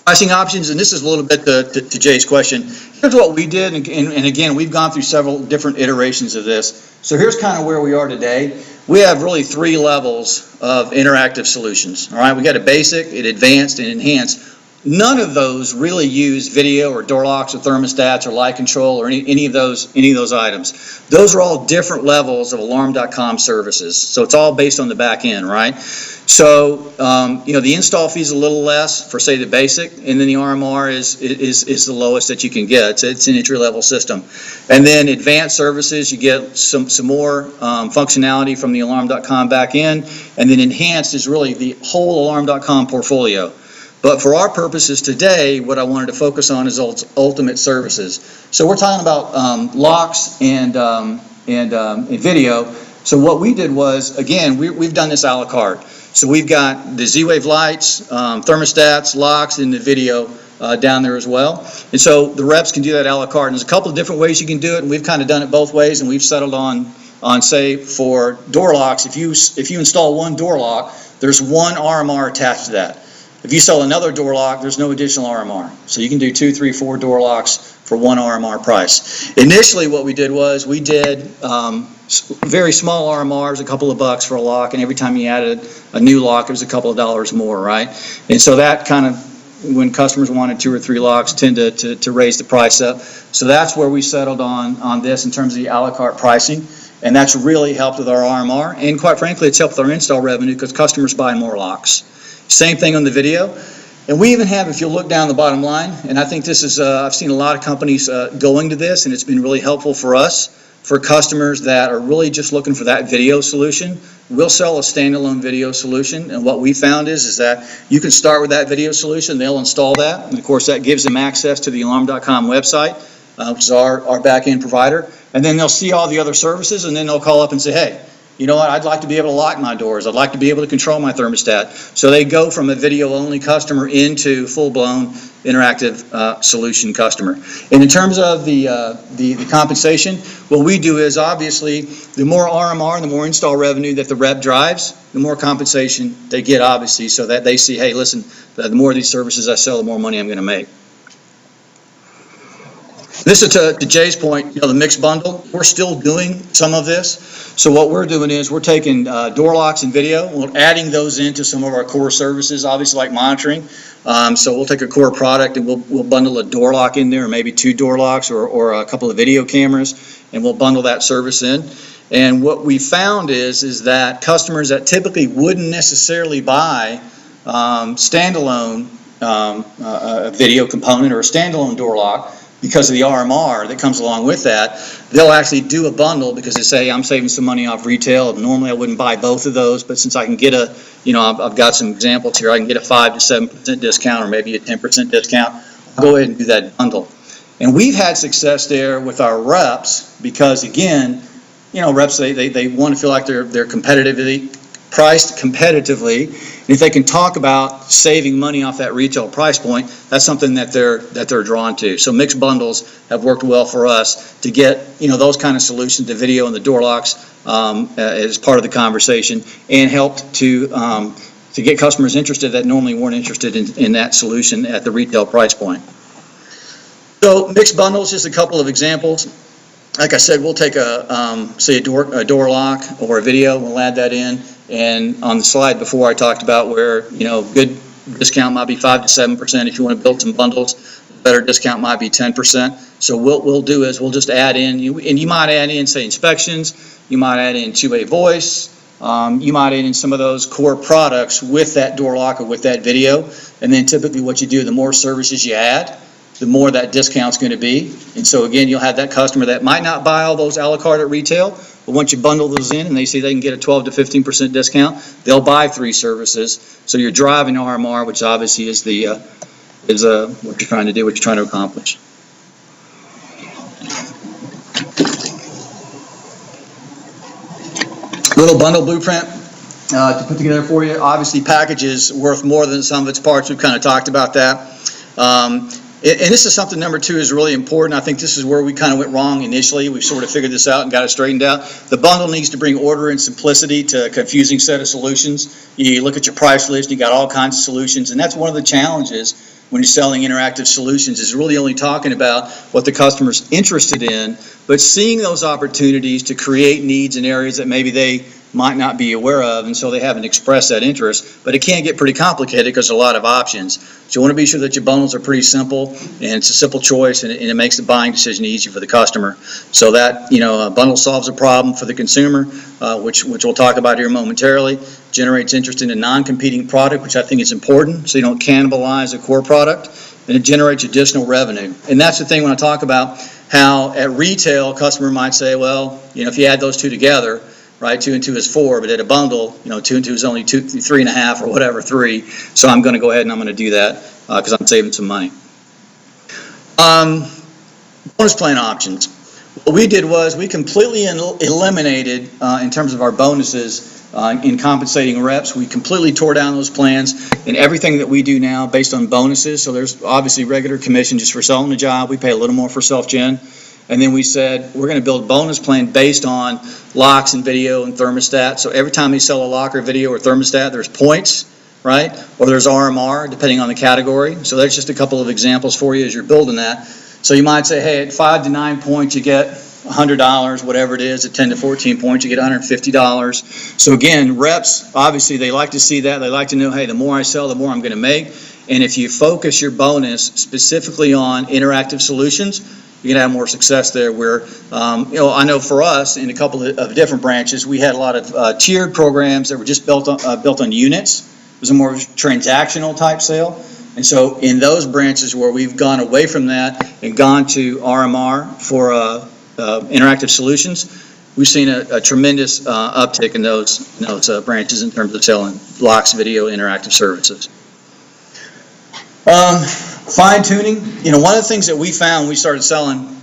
Pricing options, and this is a little bit to Jay's question. Here's what we did, and again, we've gone through several different iterations of this. So here's kind of where we are today. We have really 3 levels of interactive solutions. All right, we got a basic, an advanced, and enhanced. None of those really use video or door locks or thermostats or light control or any of those items. Those are all different levels of Alarm.com services. So it's all based on the back end, right? So the install fee is a little less for, say, the basic, and then the RMR is the lowest that you can get. It's an entry-level system. And then advanced services, you get some more functionality from the Alarm.com back end, and then enhanced is really the whole Alarm.com portfolio. But for our purposes today, what I wanted to focus on is ultimate services. So we're talking about locks and video. So what we did was, again, we've done this a la carte. So we've got the Z-Wave lights, thermostats, locks, and the video down there as well. And so the reps can do that a la carte. And there's a couple of different ways you can do it, and we've kind of done it both ways, and we've settled on say, for door locks, if you install one door lock, there's one RMR attached to that. If you sell another door lock, there's no additional RMR. So you can do 2, 3, 4 door locks for one RMR price. Initially, what we did was we did very small RMRs, a couple of bucks for a lock, and every time you added a new lock, it was a couple of dollars more, right? And so that kind of, when customers wanted 2 or 3 locks, tend to raise the price up. So that's where we settled on this in terms of the a la carte pricing. And that's really helped with our RMR. And quite frankly, it's helped with our install revenue because customers buy more locks. Same thing on the video. And we even have, if you look down the bottom line, and I think this is, I've seen a lot of companies going to this, and it's been really helpful for us, for customers that are really just looking for that video solution. We'll sell a standalone video solution, and what we found is that you can start with that video solution, they'll install that, and of course that gives them access to the Alarm.com website, which is our back-end provider, and then they'll see all the other services, and then they'll call up and say, hey, you know what, I'd like to be able to lock my doors. I'd like to be able to control my thermostat. So they go from a video-only customer into full-blown interactive solution customer. And in terms of the compensation, what we do is obviously the more RMR, the more install revenue that the rep drives, the more compensation they get, obviously, so that they see, hey, listen, the more of these services I sell, the more money I'm going to make. This is to Jay's point, the mixed bundle. We're still doing some of this. So what we're doing is we're taking door locks and video, we're adding those into some of our core services, obviously like monitoring. So we'll take a core product and we'll bundle a door lock in there, or maybe 2 door locks or a couple of video cameras, and we'll bundle that service in. And what we found is that customers that typically wouldn't necessarily buy standalone video component or a standalone door lock, because of the RMR that comes along with that, they'll actually do a bundle because they say, I'm saving some money off retail. Normally I wouldn't buy both of those, but since I can get I've got some examples here, I can get a 5 to 7% discount or maybe a 10% discount, I'll go ahead and do that bundle. And we've had success there with our reps because, again, reps, they want to feel like they're competitively priced competitively, and if they can talk about saving money off that retail price point, that's something that they're drawn to. So mixed bundles have worked well for us to get those kind of solutions, the video and the door locks, as part of the conversation, and helped to get customers interested that normally weren't interested in that solution at the retail price point. So mixed bundles, just a couple of examples. Like I said, we'll take say a door lock or a video, we'll add that in. And on the slide before I talked about where, good discount might be 5 to 7%. If you want to build some bundles, better discount might be 10%. So what we'll do is we'll just add in, and you might add in, say, inspections, you might add in two-way voice, you might add in some of those core products with that door lock or with that video. And then typically what you do, the more services you add, the more that discount's going to be. And so again, you'll have that customer that might not buy all those a la carte at retail, But once you bundle those in and they see they can get a 12 to 15% discount, they'll buy 3 services. So you're driving RMR, which obviously is what you're trying to do, what you're trying to accomplish. Little bundle blueprint to put together for you. Obviously, package is worth more than the sum of its parts. We've kind of talked about that. And this is something, number 2, is really important. I think this is where we kind of went wrong initially. We've sort of figured this out and got it straightened out. The bundle needs to bring order and simplicity to a confusing set of solutions. You look at your price list, you got all kinds of solutions, and that's one of the challenges when you're selling interactive solutions, is really only talking about what the customer's interested in, but seeing those opportunities to create needs in areas that maybe they might not be aware of, and so they haven't expressed that interest. But it can get pretty complicated because there's a lot of options. So you want to be sure that your bundles are pretty simple, and it's a simple choice, and it makes the buying decision easy for the customer. So that, a bundle solves a problem for the consumer, which we'll talk about here momentarily, generates interest in a non-competing product, which I think is important, so you don't cannibalize a core product, and it generates additional revenue. And that's the thing when I talk about how at retail, a customer might say, well, if you add those two together, right, 2 and 2 is 4, but at a bundle, 2 and 2 is only 3.5 or whatever, 3. So I'm going to go ahead and I'm going to do that because I'm saving some money. Bonus plan options. What we did was we completely eliminated, in terms of our bonuses, in compensating reps. We completely tore down those plans, and everything that we do now based on bonuses. So there's obviously regular commission just for selling the job. We pay a little more for self-gen. And then we said we're going to build a bonus plan based on locks and video and thermostat. So every time you sell a lock or video or thermostat, there's points, right? Or there's RMR, depending on the category. So there's just a couple of examples for you as you're building that. So you might say, hey, at 5 to 9 points, you get $100, whatever it is. At 10 to 14 points, you get $150. So again, reps, obviously, they like to see that. They like to know, hey, the more I sell, the more I'm going to make. And if you focus your bonus specifically on interactive solutions, you're going to have more success there. Where, I know for us in a couple of different branches, we had a lot of tiered programs that were just built on units. It was a more transactional type sale. And so in those branches where we've gone away from that and gone to RMR for interactive solutions, we've seen a tremendous uptick in those branches in terms of selling locks, video, interactive services. Fine tuning. One of the things that we found when we started selling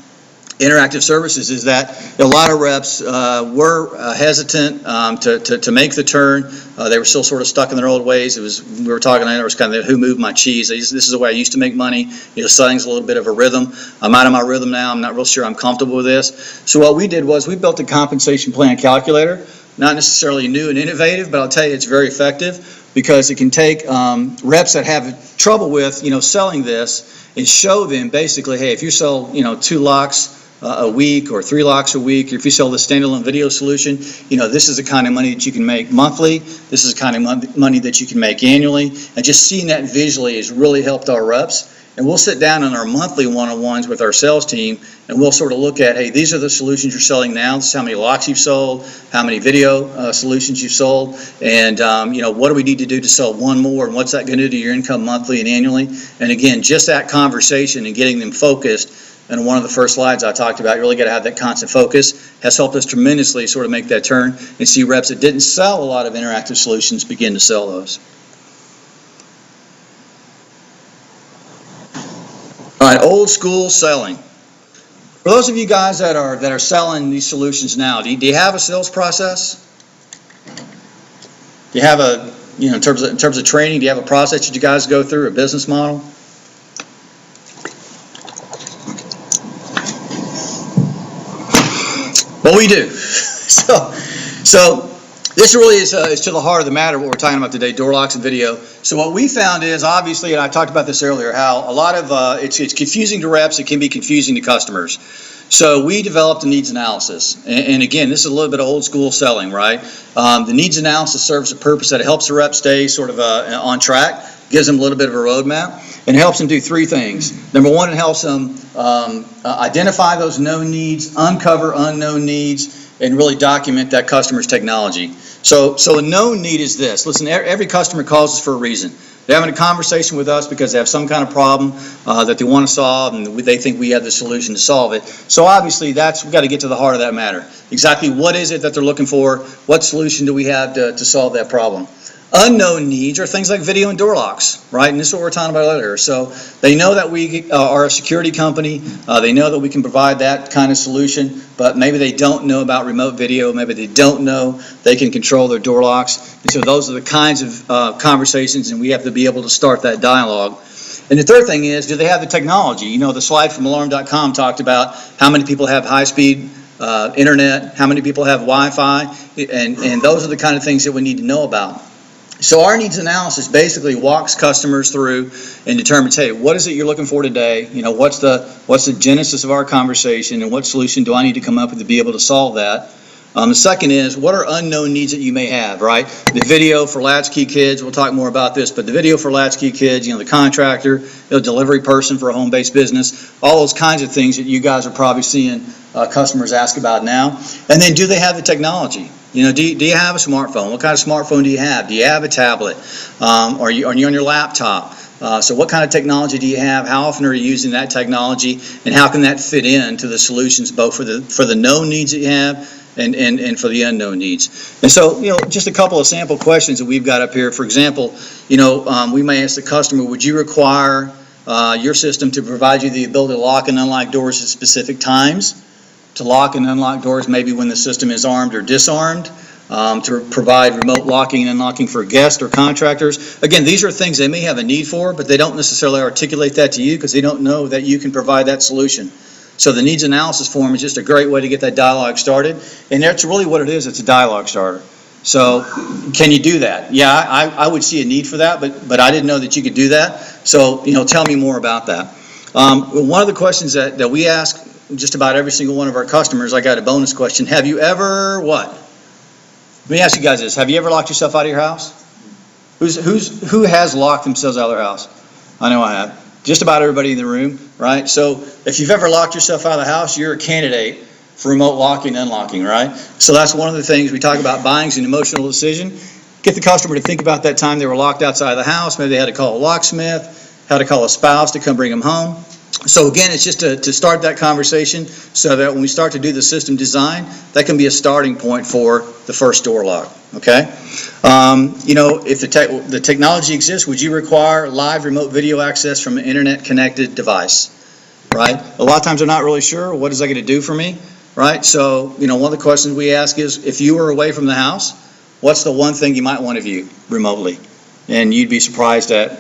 interactive services is that a lot of reps were hesitant to make the turn. They were still sort of stuck in their old ways. We were talking, it was kind of who moved my cheese. This is the way I used to make money. Selling's a little bit of a rhythm. I'm out of my rhythm now. I'm not real sure I'm comfortable with this. So what we did was we built a compensation plan calculator. Not necessarily new and innovative, but I'll tell you it's very effective because it can take reps that have trouble with selling this and show them basically, hey, if you sell 2 locks a week or 3 locks a week, or if you sell the standalone video solution, this is the kind of money that you can make monthly. This is the kind of money that you can make annually. And just seeing that visually has really helped our reps. And we'll sit down on our monthly one-on-ones with our sales team, and we'll sort of look at, hey, these are the solutions you're selling now. This is how many locks you've sold, how many video solutions you've sold, and what do we need to do to sell one more, and what's that going to do to your income monthly and annually? And again, just that conversation and getting them focused. And one of the first slides I talked about, you really got to have that constant focus, has helped us tremendously sort of make that turn and see reps that didn't sell a lot of interactive solutions begin to sell those. All right, old school selling. For those of you guys that are selling these solutions now, do you have a sales process? Do you have in terms of training, do you have a process that you guys go through, a business model? Well, we do. So this really is to the heart of the matter, what we're talking about today, door locks and video. So what we found is, obviously, and I talked about this earlier, how a lot of, it's confusing to reps, it can be confusing to customers. So we developed a needs analysis. And again, this is a little bit of old school selling, right? The needs analysis serves a purpose that it helps the rep stay sort of on track, gives them a little bit of a roadmap, and helps them do 3 things. Number 1, it helps them identify those known needs, uncover unknown needs, and really document that customer's technology. So a known need is this. Listen, every customer calls us for a reason. They're having a conversation with us because they have some kind of problem that they want to solve, and they think we have the solution to solve it. So obviously, we've got to get to the heart of that matter. Exactly what is it that they're looking for? What solution do we have to solve that problem? Unknown needs are things like video and door locks, right? And this is what we're talking about earlier. So they know that we are a security company. They know that we can provide that kind of solution, but maybe they don't know about remote video. Maybe they don't know they can control their door locks. And so those are the kinds of conversations, and we have to be able to start that dialogue. And the third thing is, do they have the technology? You know, the slide from Alarm.com talked about how many people have high-speed internet, how many people have Wi-Fi, and those are the kind of things that we need to know about. So our needs analysis basically walks customers through and determines, hey, what is it you're looking for today? You know, what's the genesis of our conversation, and what solution do I need to come up with to be able to solve that? The second is, what are unknown needs that you may have, right? The video for latchkey kids, we'll talk more about this, but the video for latchkey kids, you know, the contractor, the delivery person for a home-based business, all those kinds of things that you guys are probably seeing customers ask about now. And then, do they have the technology? You know, do you have a smartphone? What kind of smartphone do you have? Do you have a tablet? Are you on your laptop? So what kind of technology do you have? How often are you using that technology? And how can that fit into the solutions, both for the known needs that you have and for the unknown needs? And so, you know, just a couple of sample questions that we've got up here. For example, you know, we may ask the customer, would you require your system to provide you the ability to lock and unlock doors at specific times? To lock and unlock doors maybe when the system is armed or disarmed, to provide remote locking and unlocking for guests or contractors. Again, these are things they may have a need for, but they don't necessarily articulate that to you because they don't know that you can provide that solution. So the needs analysis form is just a great way to get that dialogue started, and that's really what it is. It's a dialogue starter. So can you do that? Yeah, I would see a need for that, but I didn't know that you could do that. So, you know, tell me more about that. One of the questions that we ask just about every single one of our customers, I got a bonus question. Have you ever what? Let me ask you guys this. Have you ever locked yourself out of your house? Who has locked themselves out of their house? I know I have. Just about everybody in the room, right? So if you've ever locked yourself out of the house, you're a candidate for remote locking and unlocking, right? So that's one of the things we talk about. Buying is an emotional decision. Get the customer to think about that time they were locked outside of the house. Maybe they had to call a locksmith, had to call a spouse to come bring them home. So again, it's just to start that conversation so that when we start to do the system design, that can be a starting point for the first door lock, okay? You know, if the technology exists, would you require live remote video access from an internet-connected device, right? A lot of times they're not really sure, what is that going to do for me, right? So, you know, one of the questions we ask is, if you were away from the house, what's the one thing you might want to view remotely? And you'd be surprised at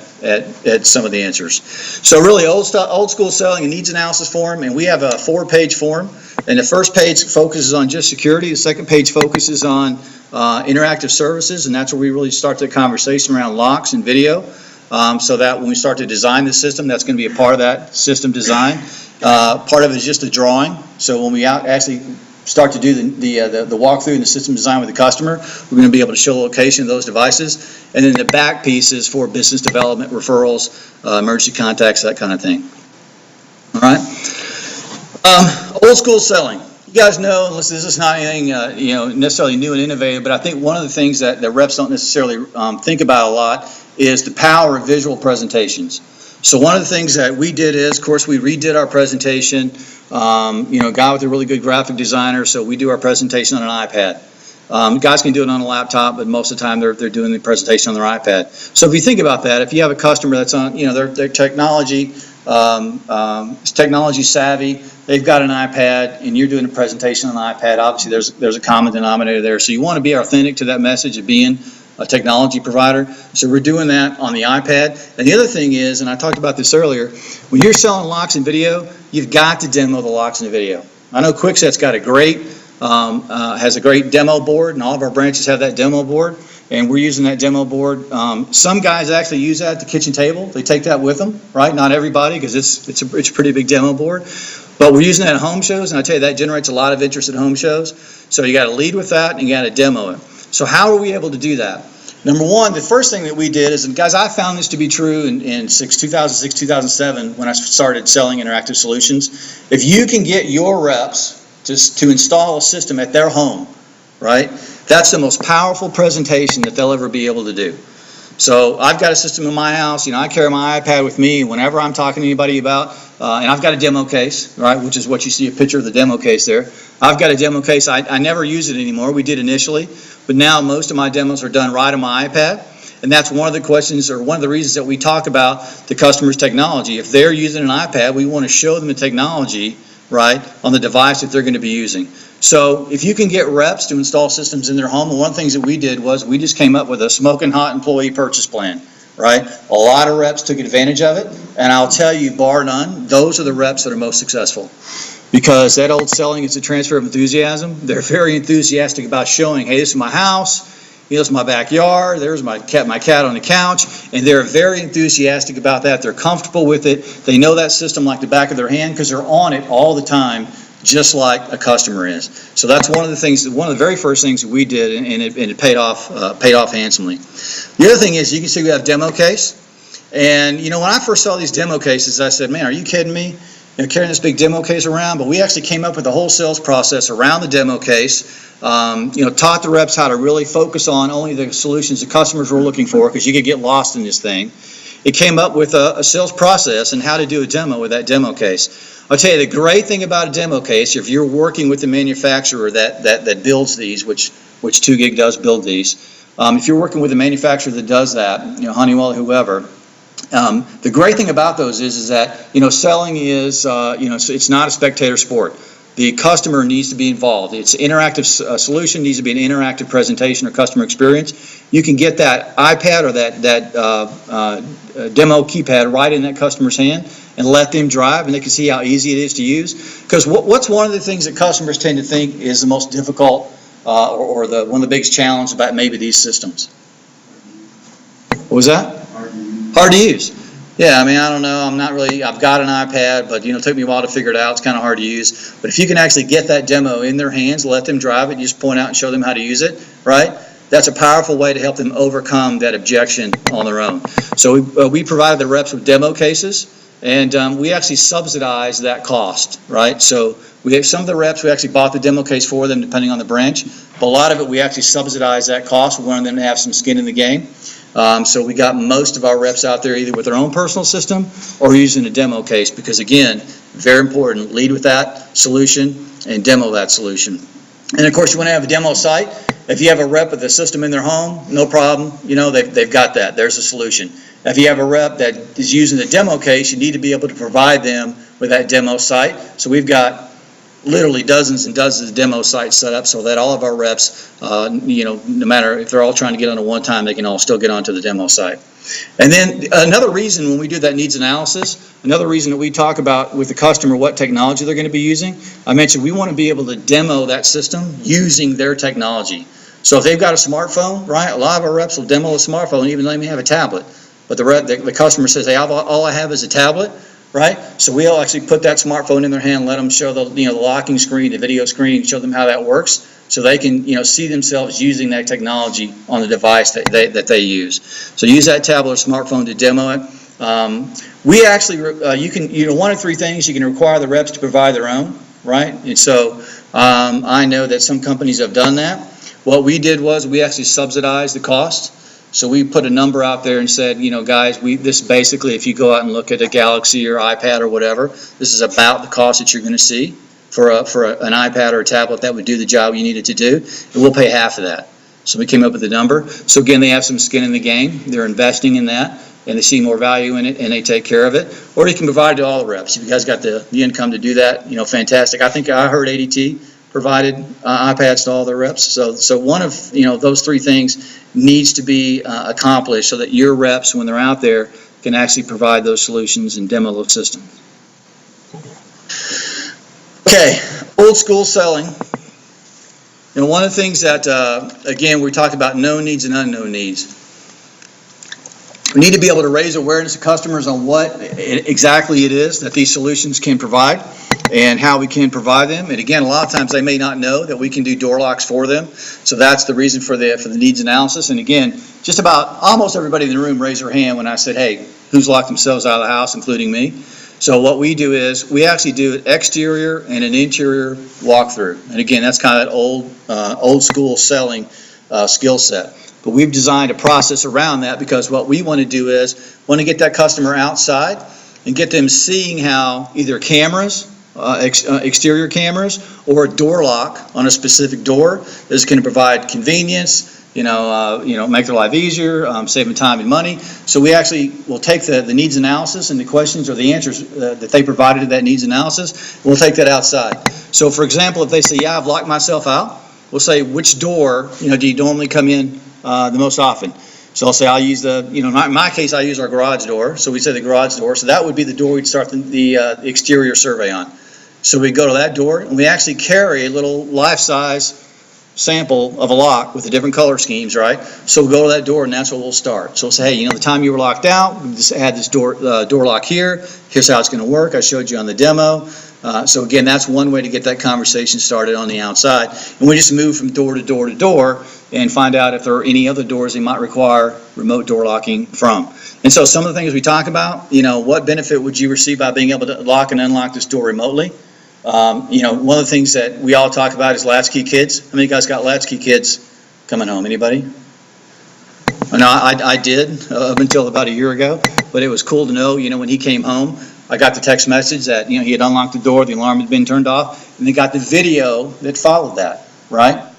some of the answers. So really old school selling, a needs analysis form, and we have a 4-page form. And the first page focuses on just security. The second page focuses on interactive services, and that's where we really start the conversation around locks and video, so that when we start to design the system, that's going to be a part of that system design. Part of it is just a drawing. So when we actually start to do the walkthrough and the system design with the customer, we're going to be able to show the location of those devices. And then the back piece is for business development, referrals, emergency contacts, that kind of thing. All right. Old school selling. You guys know, this is not anything you know, necessarily new and innovative, but I think one of the things that reps don't necessarily think about a lot is the power of visual presentations. So one of the things that we did is, of course, we redid our presentation. You know, a guy with a really good graphic designer, so we do our presentation on an iPad. Guys can do it on a laptop, but most of the time they're doing the presentation on their iPad. So if you think about that, if you have a customer that's on, you know, they're technology savvy, they've got an iPad, and you're doing a presentation on an iPad, obviously there's a common denominator there. So you want to be authentic to that message of being a technology provider. So we're doing that on the iPad. And the other thing is, and I talked about this earlier, when you're selling locks and video, you've got to demo the locks and the video. I know Kwikset's got a great, has a great demo board, and all of our branches have that demo board, and we're using that demo board. Some guys actually use that at the kitchen table. They take that with them, right? Not everybody, because it's a pretty big demo board. But we're using that at home shows, and I tell you, that generates a lot of interest at home shows. So you got to lead with that, and you got to demo it. So how are we able to do that? Number one, the first thing that we did is, and guys, I found this to be true in 2006, 2007, when I started selling interactive solutions. If you can get your reps just to install a system at their home, right, that's the most powerful presentation that they'll ever be able to do. So I've got a system in my house. I carry my iPad with me whenever I'm talking to anybody about, and I've got a demo case, right, which is what you see a picture of the demo case there. I've got a demo case. I never use it anymore. We did initially, but now most of my demos are done right on my iPad. And that's one of the questions, or one of the reasons that we talk about the customer's technology. If they're using an iPad, we want to show them the technology, right, on the device that they're going to be using. So if you can get reps to install systems in their home, and one of the things that we did was we just came up with a smoking hot employee purchase plan, right? A lot of reps took advantage of it, and I'll tell you, bar none, those are the reps that are most successful. Because that old selling is a transfer of enthusiasm. They're very enthusiastic about showing, hey, this is my house, this is my backyard, there's my cat on the couch, and they're very enthusiastic about that. They're comfortable with it. They know that system like the back of their hand because they're on it all the time, just like a customer is. So that's one of the things, one of the very first things that we did, and it paid off handsomely. The other thing is, you can see we have demo case, and when I first saw these demo cases, I said, man, are you kidding me? Carrying this big demo case around, but we actually came up with a whole sales process around the demo case. Taught the reps how to really focus on only the solutions the customers were looking for, because you could get lost in this thing. It came up with a sales process and how to do a demo with that demo case. I'll tell you, the great thing about a demo case, if you're working with the manufacturer that builds these, which 2GIG does build these, if you're working with a manufacturer that does that, Honeywell, whoever, the great thing about those is that selling is it's not a spectator sport. The customer needs to be involved. It's an interactive solution, needs to be an interactive presentation or customer experience. You can get that iPad or that demo keypad right in that customer's hand and let them drive, and they can see how easy it is to use. Because what's one of the things that customers tend to think is the most difficult or one of the biggest challenges about maybe these systems? What was that? Hard to use. Yeah, I don't know. I've got an iPad, but it took me a while to figure it out. It's kind of hard to use. But if you can actually get that demo in their hands, let them drive it, just point out and show them how to use it, right? That's a powerful way to help them overcome that objection on their own. So we provided the reps with demo cases, and we actually subsidized that cost, right? So we have some of the reps, we actually bought the demo case for them, depending on the branch. But a lot of it, we actually subsidized that cost. We wanted them to have some skin in the game. So we got most of our reps out there either with their own personal system or using a demo case, because again, very important, lead with that solution and demo that solution. And of course, you want to have a demo site. If you have a rep with a system in their home, no problem, they've got that. There's a solution. If you have a rep that is using the demo case, you need to be able to provide them with that demo site. So we've got literally dozens and dozens of demo sites set up so that all of our reps, no matter if they're all trying to get on at one time, they can all still get onto the demo site. And then another reason when we do that needs analysis, another reason that we talk about with the customer what technology they're going to be using, I mentioned we want to be able to demo that system using their technology. So if they've got a smartphone, right, a lot of our reps will demo a smartphone even though they may have a tablet. But the customer says, hey, all I have is a tablet. Right? So we'll actually put that smartphone in their hand, let them show the locking screen, the video screen, show them how that works, so they can see themselves using that technology on the device that they use. So use that tablet or smartphone to demo it. We actually you can one of three things: you can require the reps to provide their own, right? And so I know that some companies have done that. What we did was we actually subsidized the cost. So we put a number out there and said, guys, this basically, if you go out and look at a Galaxy or iPad or whatever, this is about the cost that you're going to see for an iPad or a tablet that would do the job you needed to do, and we'll pay half of that. So we came up with a number. So again, they have some skin in the game. They're investing in that, and they see more value in it, and they take care of it. Or you can provide it to all the reps. If you guys got the income to do that, fantastic. I think I heard ADT provided iPads to all their reps. So one of those three things needs to be accomplished so that your reps, when they're out there, can actually provide those solutions and demo those systems. Okay, old school selling. One of the things that, again, we talked about known needs and unknown needs. We need to be able to raise awareness of customers on what exactly it is that these solutions can provide and how we can provide them. And again, a lot of times they may not know that we can do door locks for them. So that's the reason for the needs analysis. And again, just about almost everybody in the room raised their hand when I said, hey, who's locked themselves out of the house, including me? So what we do is we actually do an exterior and an interior walkthrough. And again, that's kind of that old school selling skill set. But we've designed a process around that because what we want to do is want to get that customer outside and get them seeing how either cameras, exterior cameras, or a door lock on a specific door is going to provide convenience, make their life easier, save them time and money. So we actually will take the needs analysis and the questions or the answers that they provided to that needs analysis, and we'll take that outside. So for example, if they say, yeah, I've locked myself out, we'll say, which door, do you normally come in the most often? So I'll say I'll use in my case, I use our garage door. So we say the garage door. So that would be the door we'd start the exterior survey on. So we go to that door, and we actually carry a little life-size sample of a lock with the different color schemes, right? So we'll go to that door, and that's where we'll start. So we'll say, hey, the time you were locked out, we just had this door lock here. Here's how it's going to work. I showed you on the demo. So again, that's one way to get that conversation started on the outside. And we just move from door to door to door and find out if there are any other doors they might require remote door locking from. And so some of the things we talk about, what benefit would you receive by being able to lock and unlock this door remotely? One of the things that we all talk about is latchkey kids. How many of you guys got latchkey kids coming home? Anybody? No, I did up until about a year ago, but it was cool to know, when he came home, I got the text message that, he had unlocked the door, the alarm had been turned off, and they got the video that followed that, right?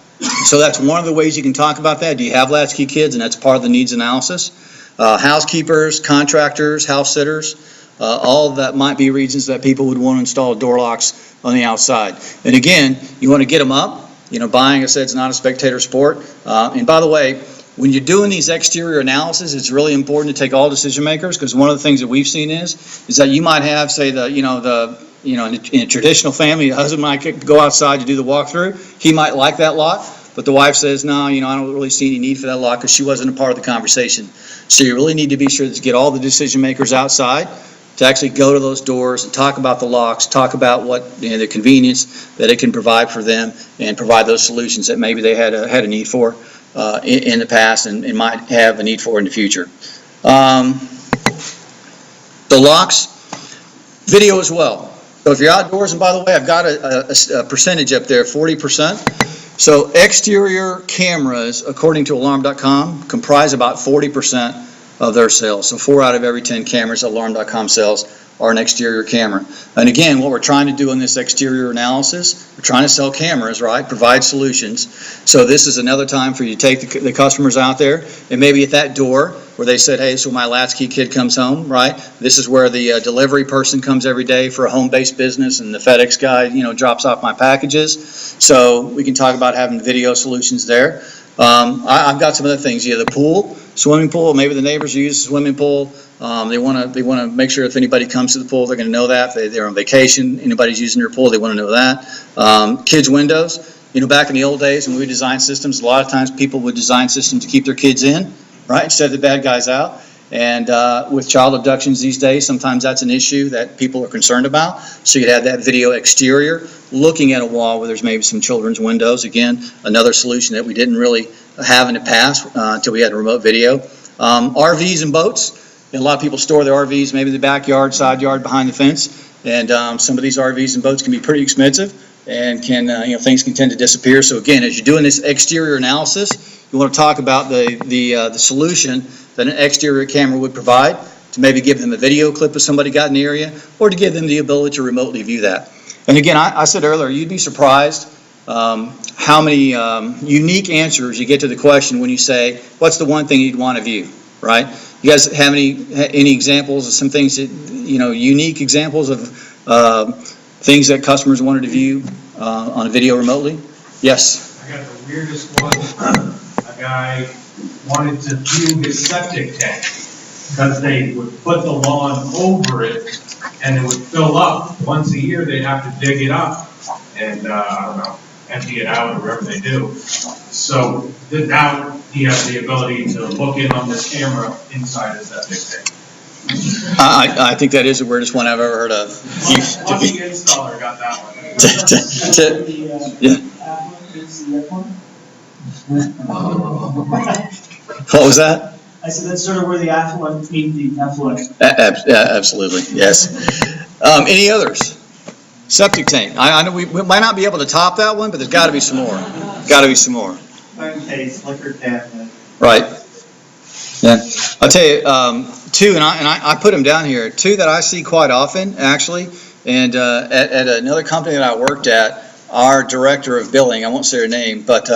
So that's one of the ways you can talk about that. Do you have latchkey kids? And that's part of the needs analysis. Housekeepers, contractors, house sitters, all of that might be reasons that people would want to install door locks on the outside. And again, you want to get them up. Buying, I said, is not a spectator sport. And by the way, when you're doing these exterior analyses, it's really important to take all decision makers, because one of the things that we've seen is that you might have, say, in a traditional family, the husband might go outside to do the walkthrough. He might like that lock, but the wife says, no, I don't really see any need for that lock because she wasn't a part of the conversation. So you really need to be sure to get all the decision makers outside to actually go to those doors and talk about the locks, talk about what the convenience that it can provide for them, and provide those solutions that maybe they had a need for in the past and might have a need for in the future. The locks, video as well. So if you're outdoors, and by the way, I've got a percentage up there, 40%. So exterior cameras, according to Alarm.com, comprise about 40% of their sales. So 4 out of every 10 cameras Alarm.com sells are an exterior camera. And again, what we're trying to do in this exterior analysis, we're trying to sell cameras, right? Provide solutions. So this is another time for you to take the customers out there, and maybe at that door where they said, hey, so my latchkey kid comes home, right? This is where the delivery person comes every day for a home-based business, and the FedEx guy, drops off my packages. So we can talk about having video solutions there. I've got some other things. The pool, swimming pool. Maybe the neighbors use the swimming pool. They want to make sure if anybody comes to the pool, they're going to know that. They're on vacation. Anybody's using your pool, they want to know that. Kids' windows. Back in the old days when we designed systems, a lot of times people would design systems to keep their kids in, right, instead of the bad guys out. And with child abductions these days, sometimes that's an issue that people are concerned about. So you'd have that video exterior looking at a wall where there's maybe some children's windows. Again, another solution that we didn't really have in the past until we had a remote video. RVs and boats. A lot of people store their RVs maybe in the backyard, side yard, behind the fence. And some of these RVs and boats can be pretty expensive and things can tend to disappear. So again, as you're doing this exterior analysis, you want to talk about the solution that an exterior camera would provide to maybe give them a video clip of somebody got in the area, or to give them the ability to remotely view that. And again, I said earlier, you'd be surprised how many unique answers you get to the question when you say, what's the one thing you'd want to view, right? You guys have any examples of some things that, unique examples of things that customers wanted to view on a video remotely? Yes? I got the weirdest one. A guy wanted to view his septic tank because they would put the lawn over it and it would fill up. Once a year, they'd have to dig it up and, empty it out or whatever they do. So now he has the ability to look in on this camera inside his septic tank. I think that is the weirdest one I've ever heard of. Lucky installer got that one. What was that? I said that's sort of where the affluent meet the affluent. Absolutely, yes. Any others? Septic tank. I know we might not be able to top that one, but there's got to be some more. Got to be some more. Case, liquor cabinet, Right. Yeah. I'll tell you, two, and I put them down here, two that I see quite often, actually, and at another company that I worked at, our director of billing, I won't say her name, but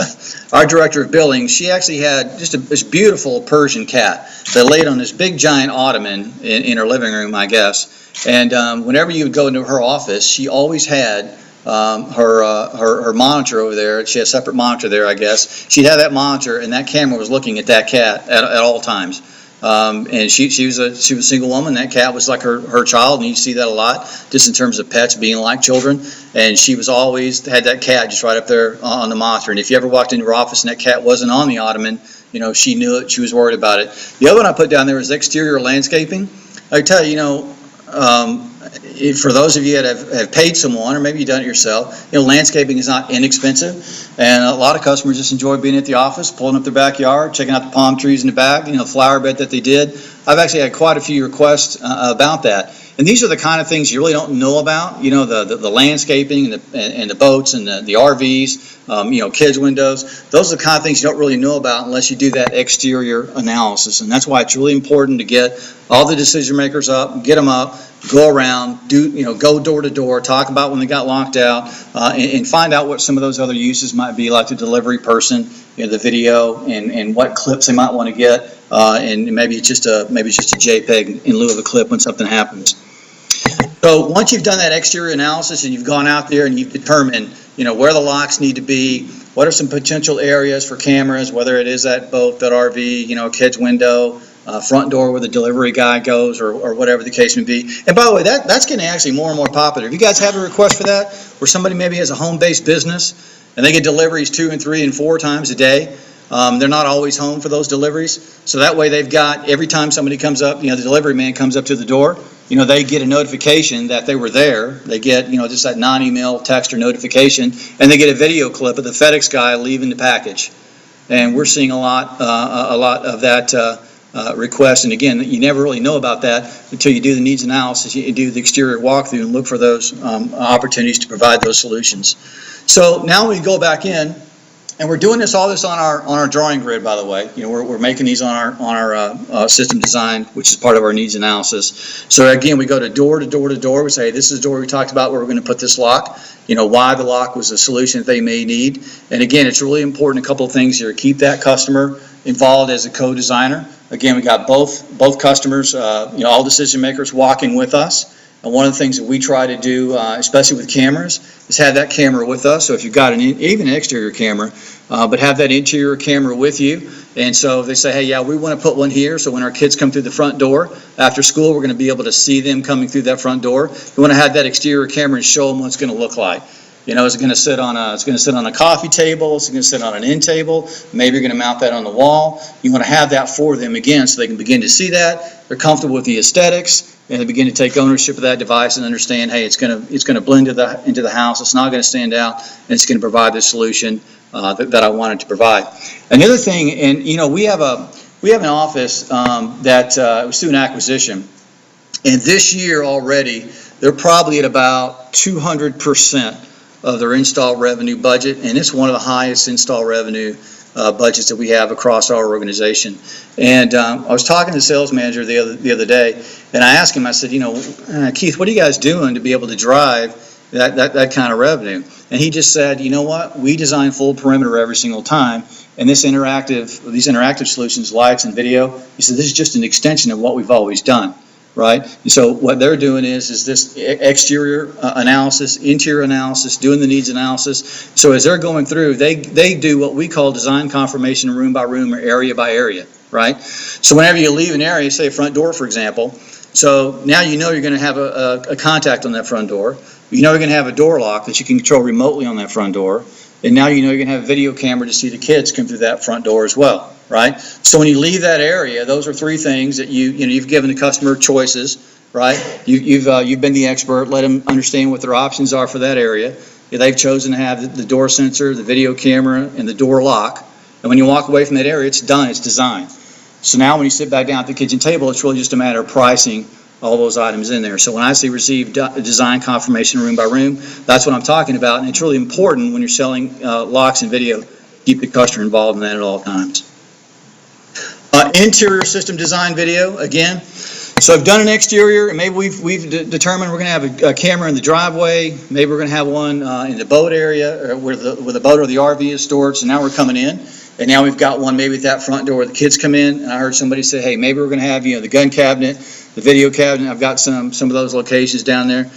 our director of billing, she actually had just this beautiful Persian cat that laid on this big giant ottoman in her living room, I guess. And whenever you would go into her office, she always had her monitor over there. She had a separate monitor there, I guess. She'd have that monitor, and that camera was looking at that cat at all times. And she was a single woman. That cat was like her child, and you see that a lot, just in terms of pets being like children. And she was always had that cat just right up there on the monitor. And if you ever walked into her office and that cat wasn't on the ottoman, she knew it. She was worried about it. The other one I put down there is exterior landscaping. I tell you, for those of you that have paid someone, or maybe you've done it yourself, landscaping is not inexpensive, and a lot of customers just enjoy being at the office, pulling up their backyard, checking out the palm trees in the back, flower bed that they did. I've actually had quite a few requests about that, and these are the kind of things you really don't know about. The landscaping and the boats and the RVs, kids' windows. Those are the kind of things you don't really know about unless you do that exterior analysis, and that's why it's really important to get all the decision makers up, get them up, go around, go door to door, talk about when they got locked out, and find out what some of those other uses might be, like the delivery person, the video, and what clips they might want to get, and maybe it's just a JPEG in lieu of a clip when something happens. So once you've done that exterior analysis and you've gone out there and you've determined, where the locks need to be, what are some potential areas for cameras, whether it is that boat, that RV, a kid's window, front door where the delivery guy goes, or whatever the case may be. And by the way, that's getting actually more and more popular. If you guys have a request for that, where somebody maybe has a home-based business and they get deliveries 2 and 3 and 4 times a day, they're not always home for those deliveries. So that way they've got, every time somebody comes up, the delivery man comes up to the door, they get a notification that they were there. They get, just that non-email text or notification, and they get a video clip of the FedEx guy leaving the package. And we're seeing a lot of that request. And again, you never really know about that until you do the needs analysis, you do the exterior walkthrough and look for those opportunities to provide those solutions. So now we go back in, and we're doing all this on our drawing grid, by the way. We're making these on our system design, which is part of our needs analysis. So again, we go to door to door to door. We say, this is the door we talked about where we're going to put this lock. Why the lock was a solution that they may need. And again, it's really important, a couple of things here. Keep that customer involved as a co-designer. Again, we got both customers, all decision makers walking with us. And one of the things that we try to do, especially with cameras, is have that camera with us. So if you've got even an exterior camera, but have that interior camera with you. And so if they say, hey, yeah, we want to put one here, so when our kids come through the front door after school, we're going to be able to see them coming through that front door. You want to have that exterior camera and show them what it's going to look like. Is it going to sit on a coffee table? Is it going to sit on an end table? Maybe you're going to mount that on the wall. You want to have that for them again, so they can begin to see that. They're comfortable with the aesthetics, and they begin to take ownership of that device and understand, hey, it's going to blend into the house. It's not going to stand out, and it's going to provide the solution that I wanted to provide. Another thing, and we have an office that was through an acquisition, and this year already they're probably at about 200% of their install revenue budget, and it's one of the highest install revenue budgets that we have across our organization. And I was talking to the sales manager the other day, and I asked him, I said, Keith, what are you guys doing to be able to drive that kind of revenue? And he just said, you know what, we design full perimeter every single time, and these interactive solutions, lights and video, he said, this is just an extension of what we've always done. Right? And so what they're doing is this exterior analysis, interior analysis, doing the needs analysis. So as they're going through, they do what we call design confirmation room by room or area by area. Right? So whenever you leave an area, say a front door, for example, so now you're going to have a contact on that front door. You're going to have a door lock that you can control remotely on that front door. And now you're going to have a video camera to see the kids come through that front door as well. Right? So when you leave that area, those are 3 things that you've given the customer choices, right? You've been the expert, let them understand what their options are for that area. They've chosen to have the door sensor, the video camera, and the door lock. And when you walk away from that area, it's done, it's designed. So now when you sit back down at the kitchen table, it's really just a matter of pricing all those items in there. So when I say receive design confirmation room by room, that's what I'm talking about. And it's really important when you're selling locks and video, keep the customer involved in that at all times. Interior system design video, again. So I've done an exterior, and maybe we've determined we're going to have a camera in the driveway. Maybe we're going to have one in the boat area, or where the boat or the RV is stored. So now we're coming in, and now we've got one maybe at that front door where the kids come in. And I heard somebody say, hey, maybe we're going to have, the gun cabinet, the video cabinet. I've got some of those locations down there.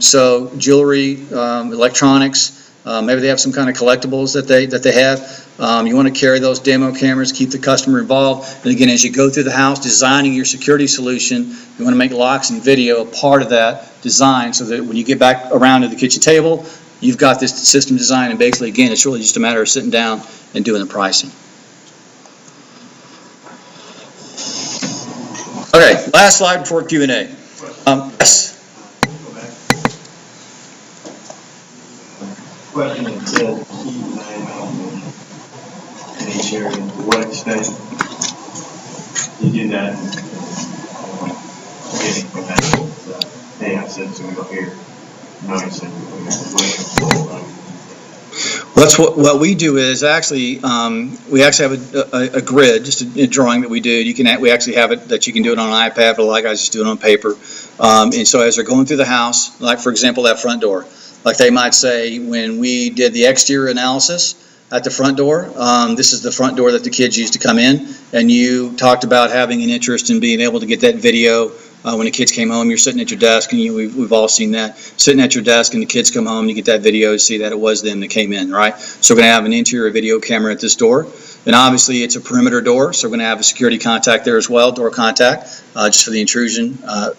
So jewelry, electronics, maybe they have some kind of collectibles that they have. You want to carry those demo cameras, keep the customer involved. And again, as you go through the house designing your security solution, you want to make locks and video a part of that design so that when you get back around to the kitchen table, you've got this system design. And basically, again, it's really just a matter of sitting down and doing the pricing. Okay, last slide before Q&A. Yes. Question that says, in each area, to what extent you do that, getting from that, hey, I said so we go here, no, I said Well, that's what we do is actually we actually have a grid, just a drawing that we do. We actually have it that you can do it on an iPad, but a lot of guys just do it on paper. And so as they're going through the house, like for example that front door, like they might say when we did the exterior analysis at the front door, this is the front door that the kids used to come in, and you talked about having an interest in being able to get that video. When the kids came home, you're sitting at your desk, and we've all seen that. Sitting at your desk, and the kids come home, and you get that video to see that it was them that came in, right? So we're going to have an interior video camera at this door. And obviously, it's a perimeter door, so we're going to have a security contact there as well, door contact, just for the intrusion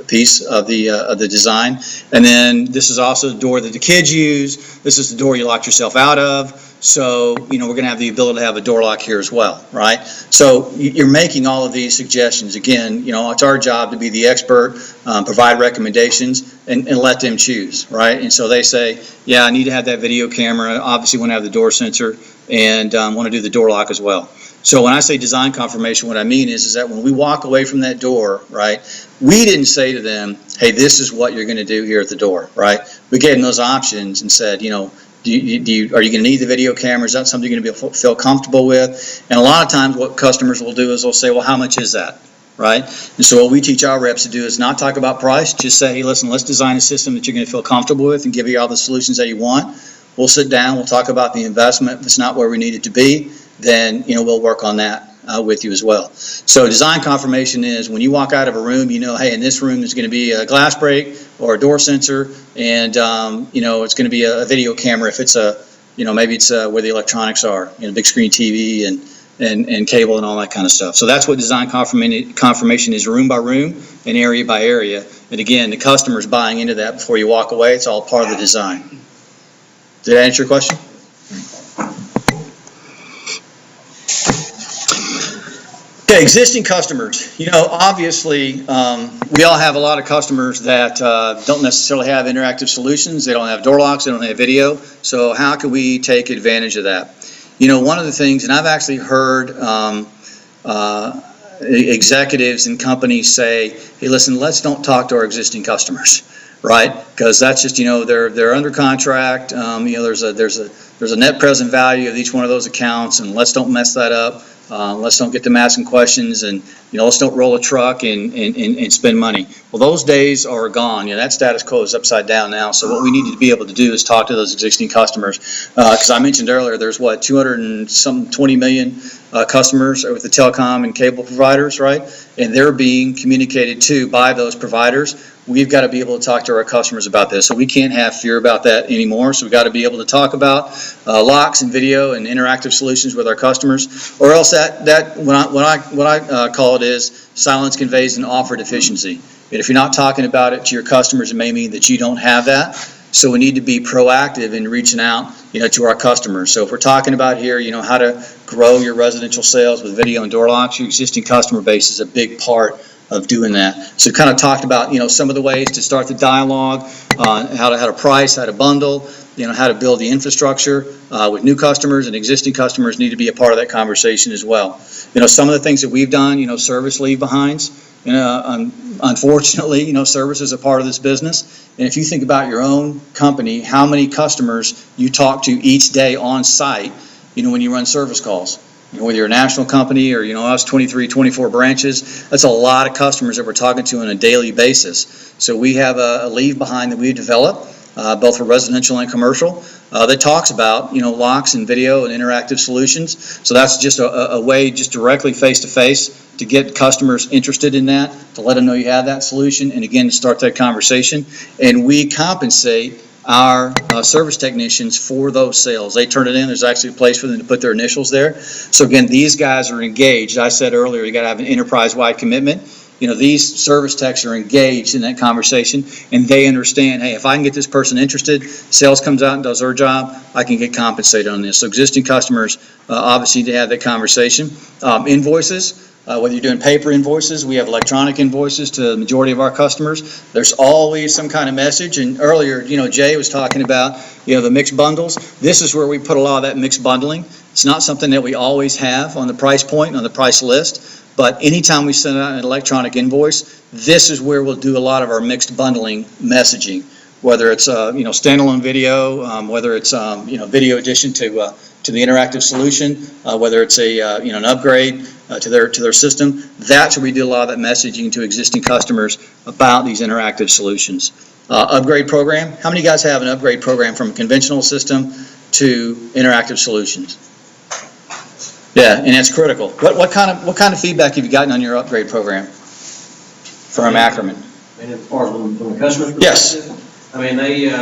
piece of the design. And then this is also the door that the kids use. This is the door you locked yourself out of. So, we're going to have the ability to have a door lock here as well, right? So you're making all of these suggestions. Again, it's our job to be the expert, provide recommendations, and let them choose, right? And so they say, yeah, I need to have that video camera. Obviously, want to have the door sensor, and want to do the door lock as well. So when I say design confirmation, what I mean is that when we walk away from that door, right, we didn't say to them, hey, this is what you're going to do here at the door, right? We gave them those options and said, are you going to need the video camera? Is that something you're going to feel comfortable with? And a lot of times what customers will do is they'll say, well, how much is that, right? And so what we teach our reps to do is not talk about price, just say, hey, listen, let's design a system that you're going to feel comfortable with and give you all the solutions that you want. We'll sit down, we'll talk about the investment. If it's not where we need it to be, then we'll work on that with you as well. So design confirmation is when you walk out of a room, hey, in this room there's going to be a glass break or a door sensor, and it's going to be a video camera if it's maybe it's where the electronics are, big screen TV and cable and all that kind of stuff. So that's what design confirmation is, room by room and area by area. And again, the customer's buying into that before you walk away. It's all part of the design. Did that answer your question? Okay, existing customers. Obviously, we all have a lot of customers that don't necessarily have interactive solutions. They don't have door locks. They don't have video. So how can we take advantage of that? One of the things, and I've actually heard executives and companies say, hey, listen, let's don't talk to our existing customers. Right, because that's just they're under contract. There's a net present value of each one of those accounts, and let's don't mess that up. Let's don't get them asking questions, and let's don't roll a truck and spend money. Well, those days are gone. That status quo is upside down now. So what we need to be able to do is talk to those existing customers, because I mentioned earlier there's 220 million customers with the telecom and cable providers, right? And they're being communicated to by those providers. We've got to be able to talk to our customers about this. So we can't have fear about that anymore. So we've got to be able to talk about locks and video and interactive solutions with our customers, or else that what I call it is silence conveys an offer deficiency. And if you're not talking about it to your customers, it may mean that you don't have that. So we need to be proactive in reaching out, to our customers. So if we're talking about here, how to grow your residential sales with video and door locks, your existing customer base is a big part of doing that. So kind of talked about, some of the ways to start the dialogue, how to price, how to bundle, how to build the infrastructure with new customers, and existing customers need to be a part of that conversation as well. Some of the things that we've done, service leave behinds. Unfortunately, service is a part of this business. And if you think about your own company, how many customers you talk to each day on site, when you run service calls. whether you're a national company or, us 23, 24 branches, that's a lot of customers that we're talking to on a daily basis. So we have a leave behind that we've developed, both for residential and commercial, that talks about, locks and video and interactive solutions. So that's just a way just directly face-to-face to get customers interested in that, to let them know you have that solution, and again, to start that conversation. And we compensate our service technicians for those sales. They turn it in. There's actually a place for them to put their initials there. So again, these guys are engaged. I said earlier, you got to have an enterprise-wide commitment. These service techs are engaged in that conversation, and they understand, hey, if I can get this person interested, sales comes out and does their job, I can get compensated on this. So existing customers obviously need to have that conversation. Invoices. Whether you're doing paper invoices, we have electronic invoices to the majority of our customers. There's always some kind of message. And earlier, Jay was talking about, the mixed bundles. This is where we put a lot of that mixed bundling. It's not something that we always have on the price point, on the price list. But anytime we send out an electronic invoice, this is where we'll do a lot of our mixed bundling messaging. Whether it's, standalone video, whether it's, video addition to the interactive solution, whether it's an upgrade to their system. That's where we do a lot of that messaging to existing customers about these interactive solutions. Upgrade program. How many of you guys have an upgrade program from a conventional system to interactive solutions? Yeah, and it's critical. What kind of feedback have you gotten on your upgrade program from Ackerman? And as far as from the customer's perspective? Yes. I mean, they, a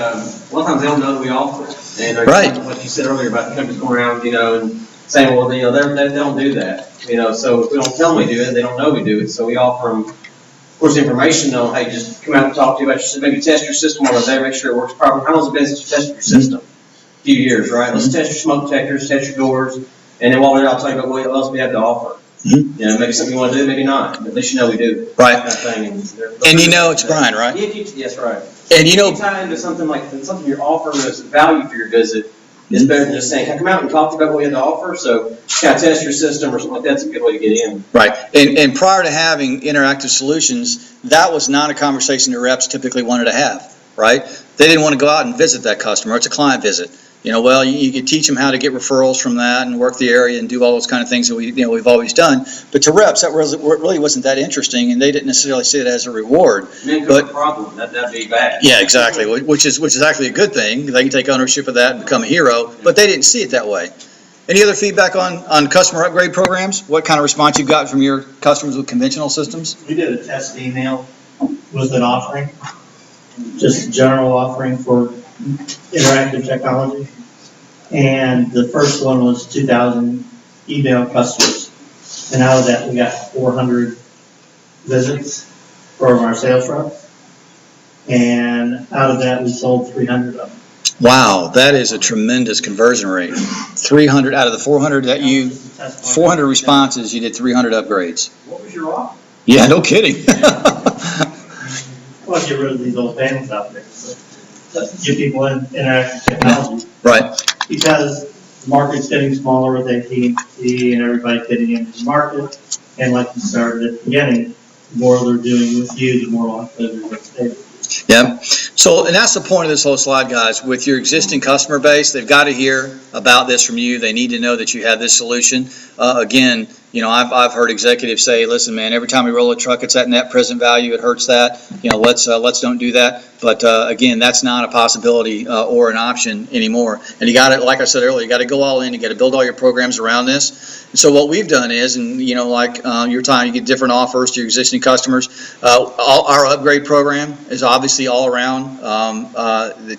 lot of times they don't know that we offer it. And they're, Right. like you said earlier about the companies going around, and saying, well, they don't do that. So if we don't tell them we do it, they don't know we do it. So we offer them, of course, information on, hey, just come out and talk to you about your, maybe test your system while they're there, make sure it works properly. How long has it been since you tested your system? A few years, right? Let's test your smoke detectors, test your doors, and then while we're there, I'll tell you about what else we have to offer. Maybe something you want to do, maybe not. But at least we do. Right. Kind of thing. And it's Brian, right? Yes, right. And If you tie into something like something you're offering as value for your visit, it's better than just saying, hey, come out and talk to you about what we have to offer. So kind of test your system or something like that's a good way to get in. Right. And prior to having interactive solutions, that was not a conversation the reps typically wanted to have, right? They didn't want to go out and visit that customer. It's a client visit. You could teach them how to get referrals from that and work the area and do all those kind of things that we've always done. But to reps, that really wasn't that interesting, and they didn't necessarily see it as a reward. But problem, that'd be bad. Yeah, exactly. Which is actually a good thing. They can take ownership of that and become a hero. But they didn't see it that way. Any other feedback on customer upgrade programs? What kind of response you've got from your customers with conventional systems? We did a test email with an offering, just a general offering for interactive technology. And the first one was 2,000 email customers. And out of that, we got 400 visits from our sales rep. And out of that, we sold 300 of them. Wow, that is a tremendous conversion rate. 300 out of the 400 that 400 responses, you did 300 upgrades. What was your offer? Yeah, no kidding. Well, get rid of these old panels out there. So, give people interactive technology. Right. Because the market's getting smaller with AT&T and everybody getting into the market. And like you started at the beginning, the more they're doing with you, the more likely they're going to stay with you. Yeah. So, and that's the point of this whole slide, guys. With your existing customer base, they've got to hear about this from you. They need to know that you have this solution. Again, I've heard executives say, listen, man, every time we roll a truck, it's at net present value. It hurts that. Let's don't do that. But again, that's not a possibility or an option anymore. And you got to, like I said earlier, you got to go all in. You got to build all your programs around this. And so what we've done is, and like your time, you get different offers to your existing customers. Our upgrade program is obviously all around the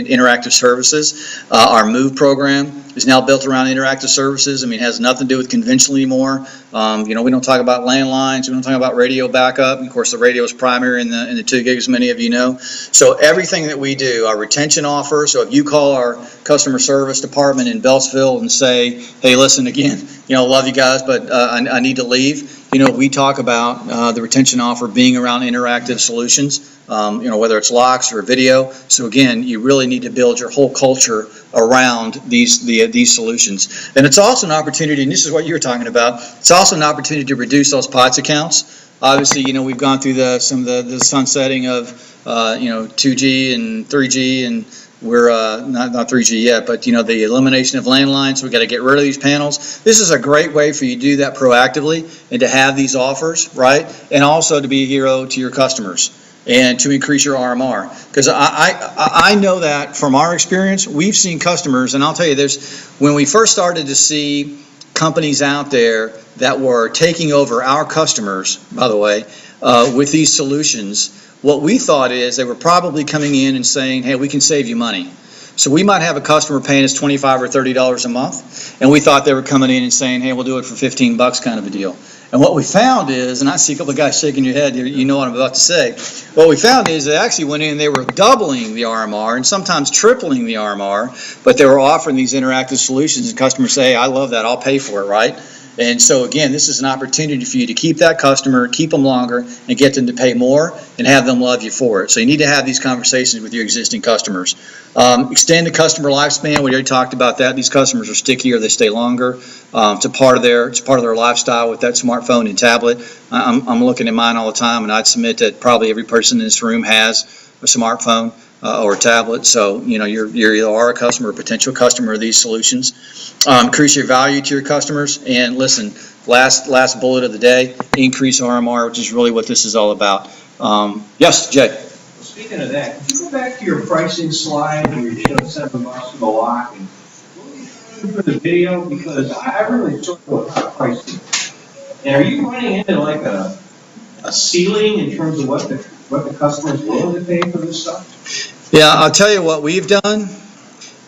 interactive services. Our MOVE program is now built around interactive services. I mean, it has nothing to do with conventional anymore. We don't talk about landlines. We don't talk about radio backup. And of course, the radio is primary in the 2 gigs, many of you know. So everything that we do, our retention offer. So if you call our customer service department in Beltsville and say, hey, listen, again, love you guys, but I need to leave. We talk about the retention offer being around interactive solutions, whether it's locks or video. So again, you really need to build your whole culture around these solutions. And it's also an opportunity, and this is what you were talking about, it's also an opportunity to reduce those POTS accounts. Obviously, we've gone through some of the sunsetting of 2G and 3G and We're not 3G yet, but the elimination of landlines. We got to get rid of these panels. This is a great way for you to do that proactively and to have these offers, right? And also to be a hero to your customers and to increase your RMR. Because I know that from our experience, we've seen customers, and I'll tell you, when we first started to see companies out there that were taking over our customers, by the way, with these solutions, what we thought is they were probably coming in and saying, hey, we can save you money. So we might have a customer paying us $25 or $30 a month, and we thought they were coming in and saying, hey, we'll do it for $15 kind of a deal. And what we found is, and I see a couple of guys shaking your head, you know what I'm about to say. What we found is they actually went in and they were doubling the RMR and sometimes tripling the RMR, but they were offering these interactive solutions, and customers say, hey, I love that, I'll pay for it, right? And so again, this is an opportunity for you to keep that customer, keep them longer, and get them to pay more and have them love you for it. So you need to have these conversations with your existing customers. Extend the customer lifespan. We already talked about that. These customers are stickier; they stay longer. It's part of their lifestyle with that smartphone and tablet. I'm looking at mine all the time, and I'd submit that probably every person in this room has a smartphone or a tablet. So you either are a customer or potential customer of these solutions. Increase your value to your customers, and listen, last bullet of the day, increase RMR, which is really what this is all about. Yes, Jay. Well, speaking of that, could you go back to your pricing slide where you showed $7 for the lock and for the video, because I really enjoyed the pricing. And are you running into like a ceiling in terms of what the customer is willing to pay for this stuff? Yeah, I'll tell you what we've done,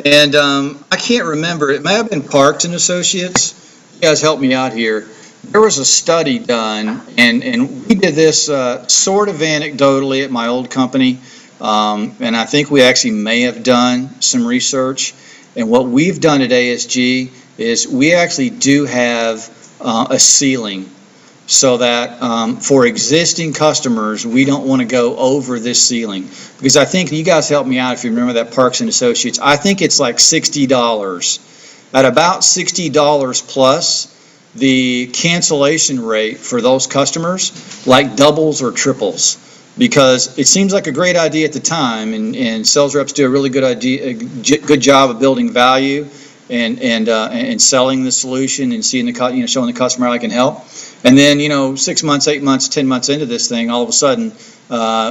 and I can't remember. It may have been Parks and Associates. You guys help me out here. There was a study done, and we did this sort of anecdotally at my old company, and I think we actually may have done some research. And what we've done at ASG is we actually do have a ceiling, so that for existing customers, we don't want to go over this ceiling. Because I think, you guys help me out if you remember that Parks and Associates, I think it's like $60. At about $60 plus, the cancellation rate for those customers like doubles or triples. Because it seems like a great idea at the time, and sales reps do a really good job of building value and selling the solution and seeing showing the customer how I can help. And then 6 months, 8 months, 10 months into this thing, all of a sudden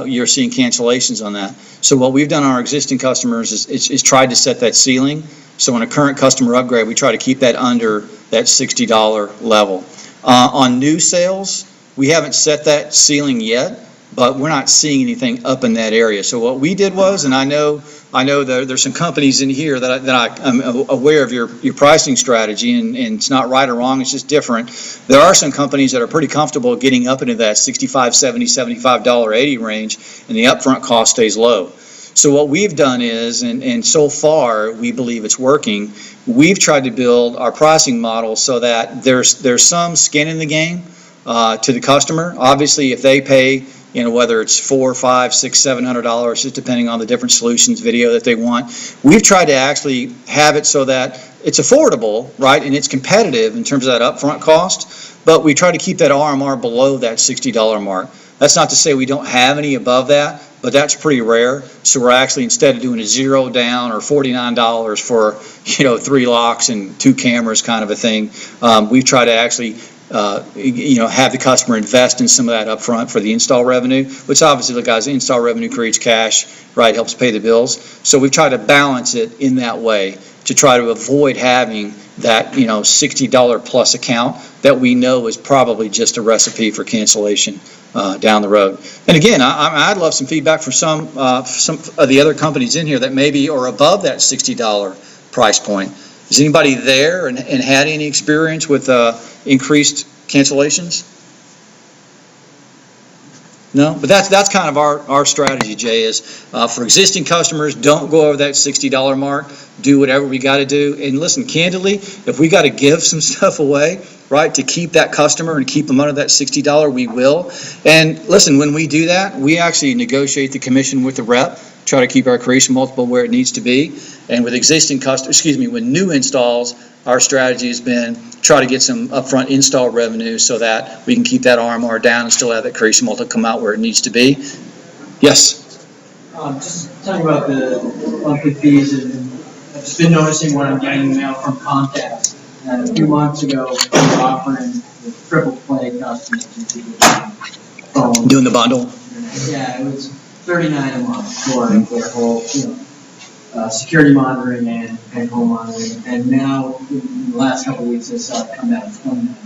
you're seeing cancellations on that. So what we've done on our existing customers is tried to set that ceiling. So on a current customer upgrade, we try to keep that under that $60 level. On new sales, we haven't set that ceiling yet, but we're not seeing anything up in that area. So what we did was, and I know there's some companies in here that I'm aware of your pricing strategy, and it's not right or wrong, it's just different. There are some companies that are pretty comfortable getting up into that $65, $70, $75, $80 range, and the upfront cost stays low. So what we've done is, and so far we believe it's working, we've tried to build our pricing model so that there's some skin in the game to the customer. Obviously, if they pay, whether it's $400, $500, $600, $700, just depending on the different solutions, video that they want. We've tried to actually have it so that it's affordable, right, and it's competitive in terms of that upfront cost, but we try to keep that RMR below that $60 mark. That's not to say we don't have any above that, but that's pretty rare. So we're actually, instead of doing a $0 down or $49 for 3 locks and 2 cameras kind of a thing, we've tried to actually have the customer invest in some of that upfront for the install revenue, which obviously, look, guys, install revenue creates cash, right, helps pay the bills. So we've tried to balance it in that way to try to avoid having that, $60 plus account that we know is probably just a recipe for cancellation down the road. And again, I'd love some feedback from some of the other companies in here that maybe are above that $60 price point. Is anybody there and had any experience with increased cancellations? No, but that's kind of our strategy, Jay, is for existing customers, don't go over that $60 mark. Do whatever we got to do. And listen, candidly, if we got to give some stuff away, right, to keep that customer and keep them under that $60, we will. And listen, when we do that, we actually negotiate the commission with the rep, try to keep our creation multiple where it needs to be. And with existing customers, with new installs, our strategy has been try to get some upfront install revenue so that we can keep that RMR down and still have that creation multiple come out where it needs to be. Yes? Just talking about the monthly fees, and I've just been noticing when I'm getting email from Comcast. And a few months ago, they were offering the triple play customers phone. Doing the bundle? Yeah, it was $39 a month for their whole, security monitoring and home monitoring. And now, in the last couple of weeks, I saw it come down to $29 a month.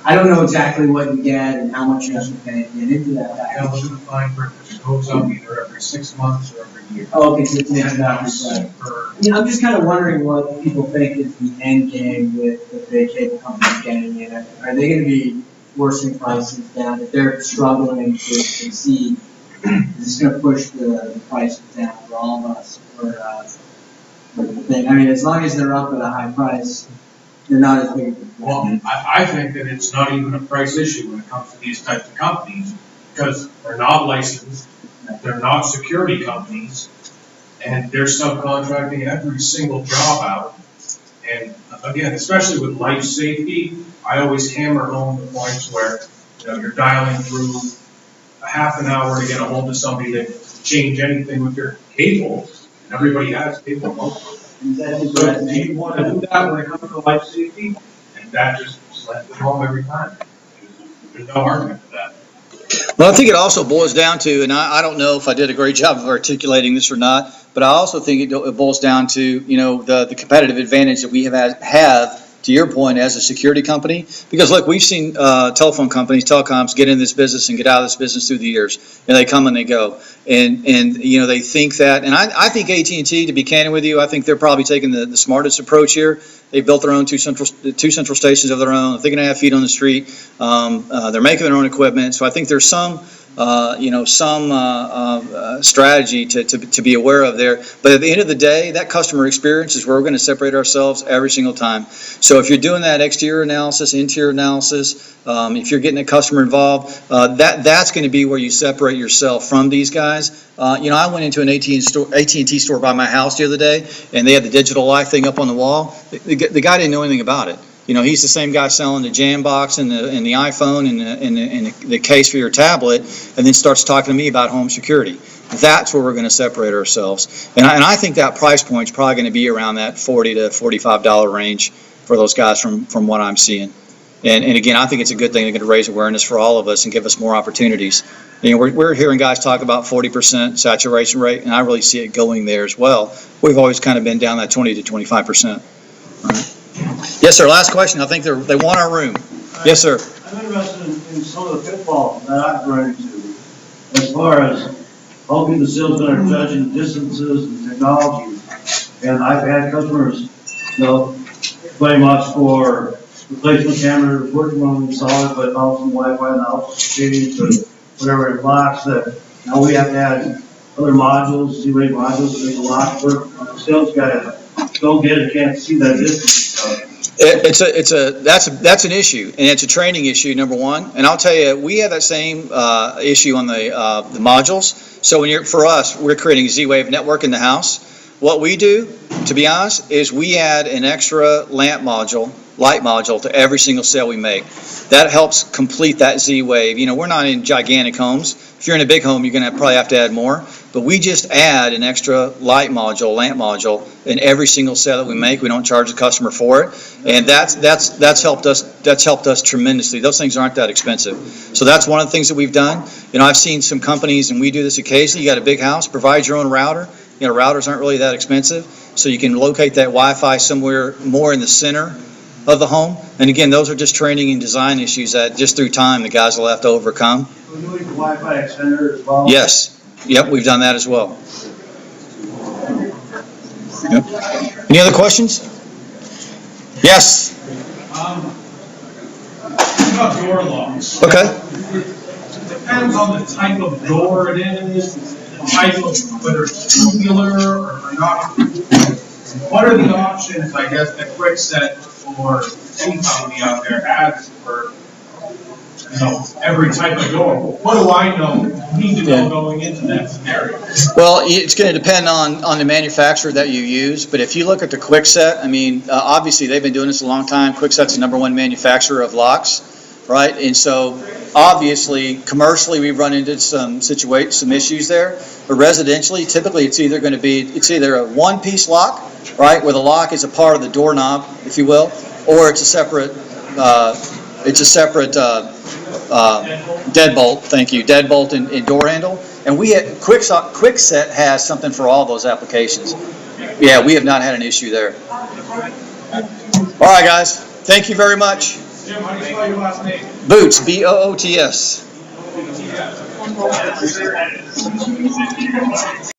I don't know exactly what you get and how much you have to pay to get into that I package. look at the fine print, which goes up either every 6 months or every year. Oh, okay, so it's maybe about $10 right. per, I'm just kind of wondering what people think is the end game with the big cable companies getting in. Are they going to be forcing prices down? If they're struggling to succeed, is this going to push the prices down for all of us? For the thing? I mean, as long as they're up at a high price, they're not as big. well, I think that it's not even a price issue when it comes to these types of companies, because they're not licensed, they're not security companies, and they're subcontracting every single job out. And again, especially with life safety, I always hammer home the points where, you're dialing through a half an hour to get a hold of somebody to change anything with your cables. And everybody has cable mostly. So do you want to do that when it comes to life safety? And that just slams it home every time. There's no argument to that. Well, I think it also boils down to, and I don't know if I did a great job of articulating this or not, but I also think it boils down to, the competitive advantage that we have, to your point, as a security company. Because look, we've seen telephone companies, telecoms, get in this business and get out of this business through the years, and they come and they go. And they think that, and I think AT&T, to be candid with you, I think they're probably taking the smartest approach here. They've built their own two central stations of their own. If they're going to have feet on the street, they're making their own equipment. So I think there's some strategy to be aware of there. But at the end of the day, that customer experience is where we're going to separate ourselves every single time. So if you're doing that exterior analysis, interior analysis, if you're getting a customer involved, that's going to be where you separate yourself from these guys. I went into an AT&T store by my house the other day, and they had the digital life thing up on the wall. The guy didn't know anything about it. He's the same guy selling the Jambox and the iPhone and the case for your tablet, and then starts talking to me about home security. That's where we're going to separate ourselves. And I think that price point is probably going to be around that $40 to $45 range for those guys from what I'm seeing. And again, I think it's a good thing. They're going to raise awareness for all of us and give us more opportunities. We're hearing guys talk about 40% saturation rate, and I really see it going there as well. We've always kind of been down that 20 to 25%. All right. Yes, sir. Last question. I think they want our room. Yes, sir. I'm interested in some of the pitfalls that I've run into as far as helping the salesmen are judging distances and technology. And I've had customers, blame us for replacement cameras, working on them solid, but also some Wi-Fi and house changed or whatever it blocks that. Now we have to add other modules, Z-Wave modules to make a lock work. The sales guys don't get it, can't see that distance. That's an issue, and it's a training issue, number one. And I'll tell you, we have that same issue on the modules. So for us, we're creating a Z-Wave network in the house. What we do, to be honest, is we add an extra light module to every single sale we make. That helps complete that Z-Wave. We're not in gigantic homes. If you're in a big home, you're going to probably have to add more. But we just add an extra lamp module in every single sale that we make. We don't charge the customer for it, and that's helped us. That's helped us tremendously. Those things aren't that expensive. So that's one of the things that we've done. I've seen some companies, and we do this occasionally. You got a big house, provide your own router. Routers aren't really that expensive, so you can locate that Wi-Fi somewhere more in the center of the home. And again, those are just training and design issues that just through time the guys will have to overcome. We're doing Wi-Fi extender as well. Yes. Yep, we've done that as well. Yep. Any other questions? Yes. About door locks. Okay. It depends on the type of door it is, the type of, whether it's tubular or not. What are the options, I guess, that Kwikset or any company out there has for, every type of door? What do I need to know going into that scenario? Well, it's going to depend on the manufacturer that you use, but if you look at the Kwikset, obviously they've been doing this a long time. Kwikset's the #1 manufacturer of locks. right? And so, obviously, commercially, we've run into some issues there. But residentially, typically, it's either a one-piece lock, right, where the lock is a part of the doorknob, if you will, or it's a separate deadbolt. Thank you, deadbolt and door handle. And Kwikset has something for all those applications. Yeah, we have not had an issue there. All right, guys. Thank you very much. Jim, how do you spell your last name? Boots, Boots.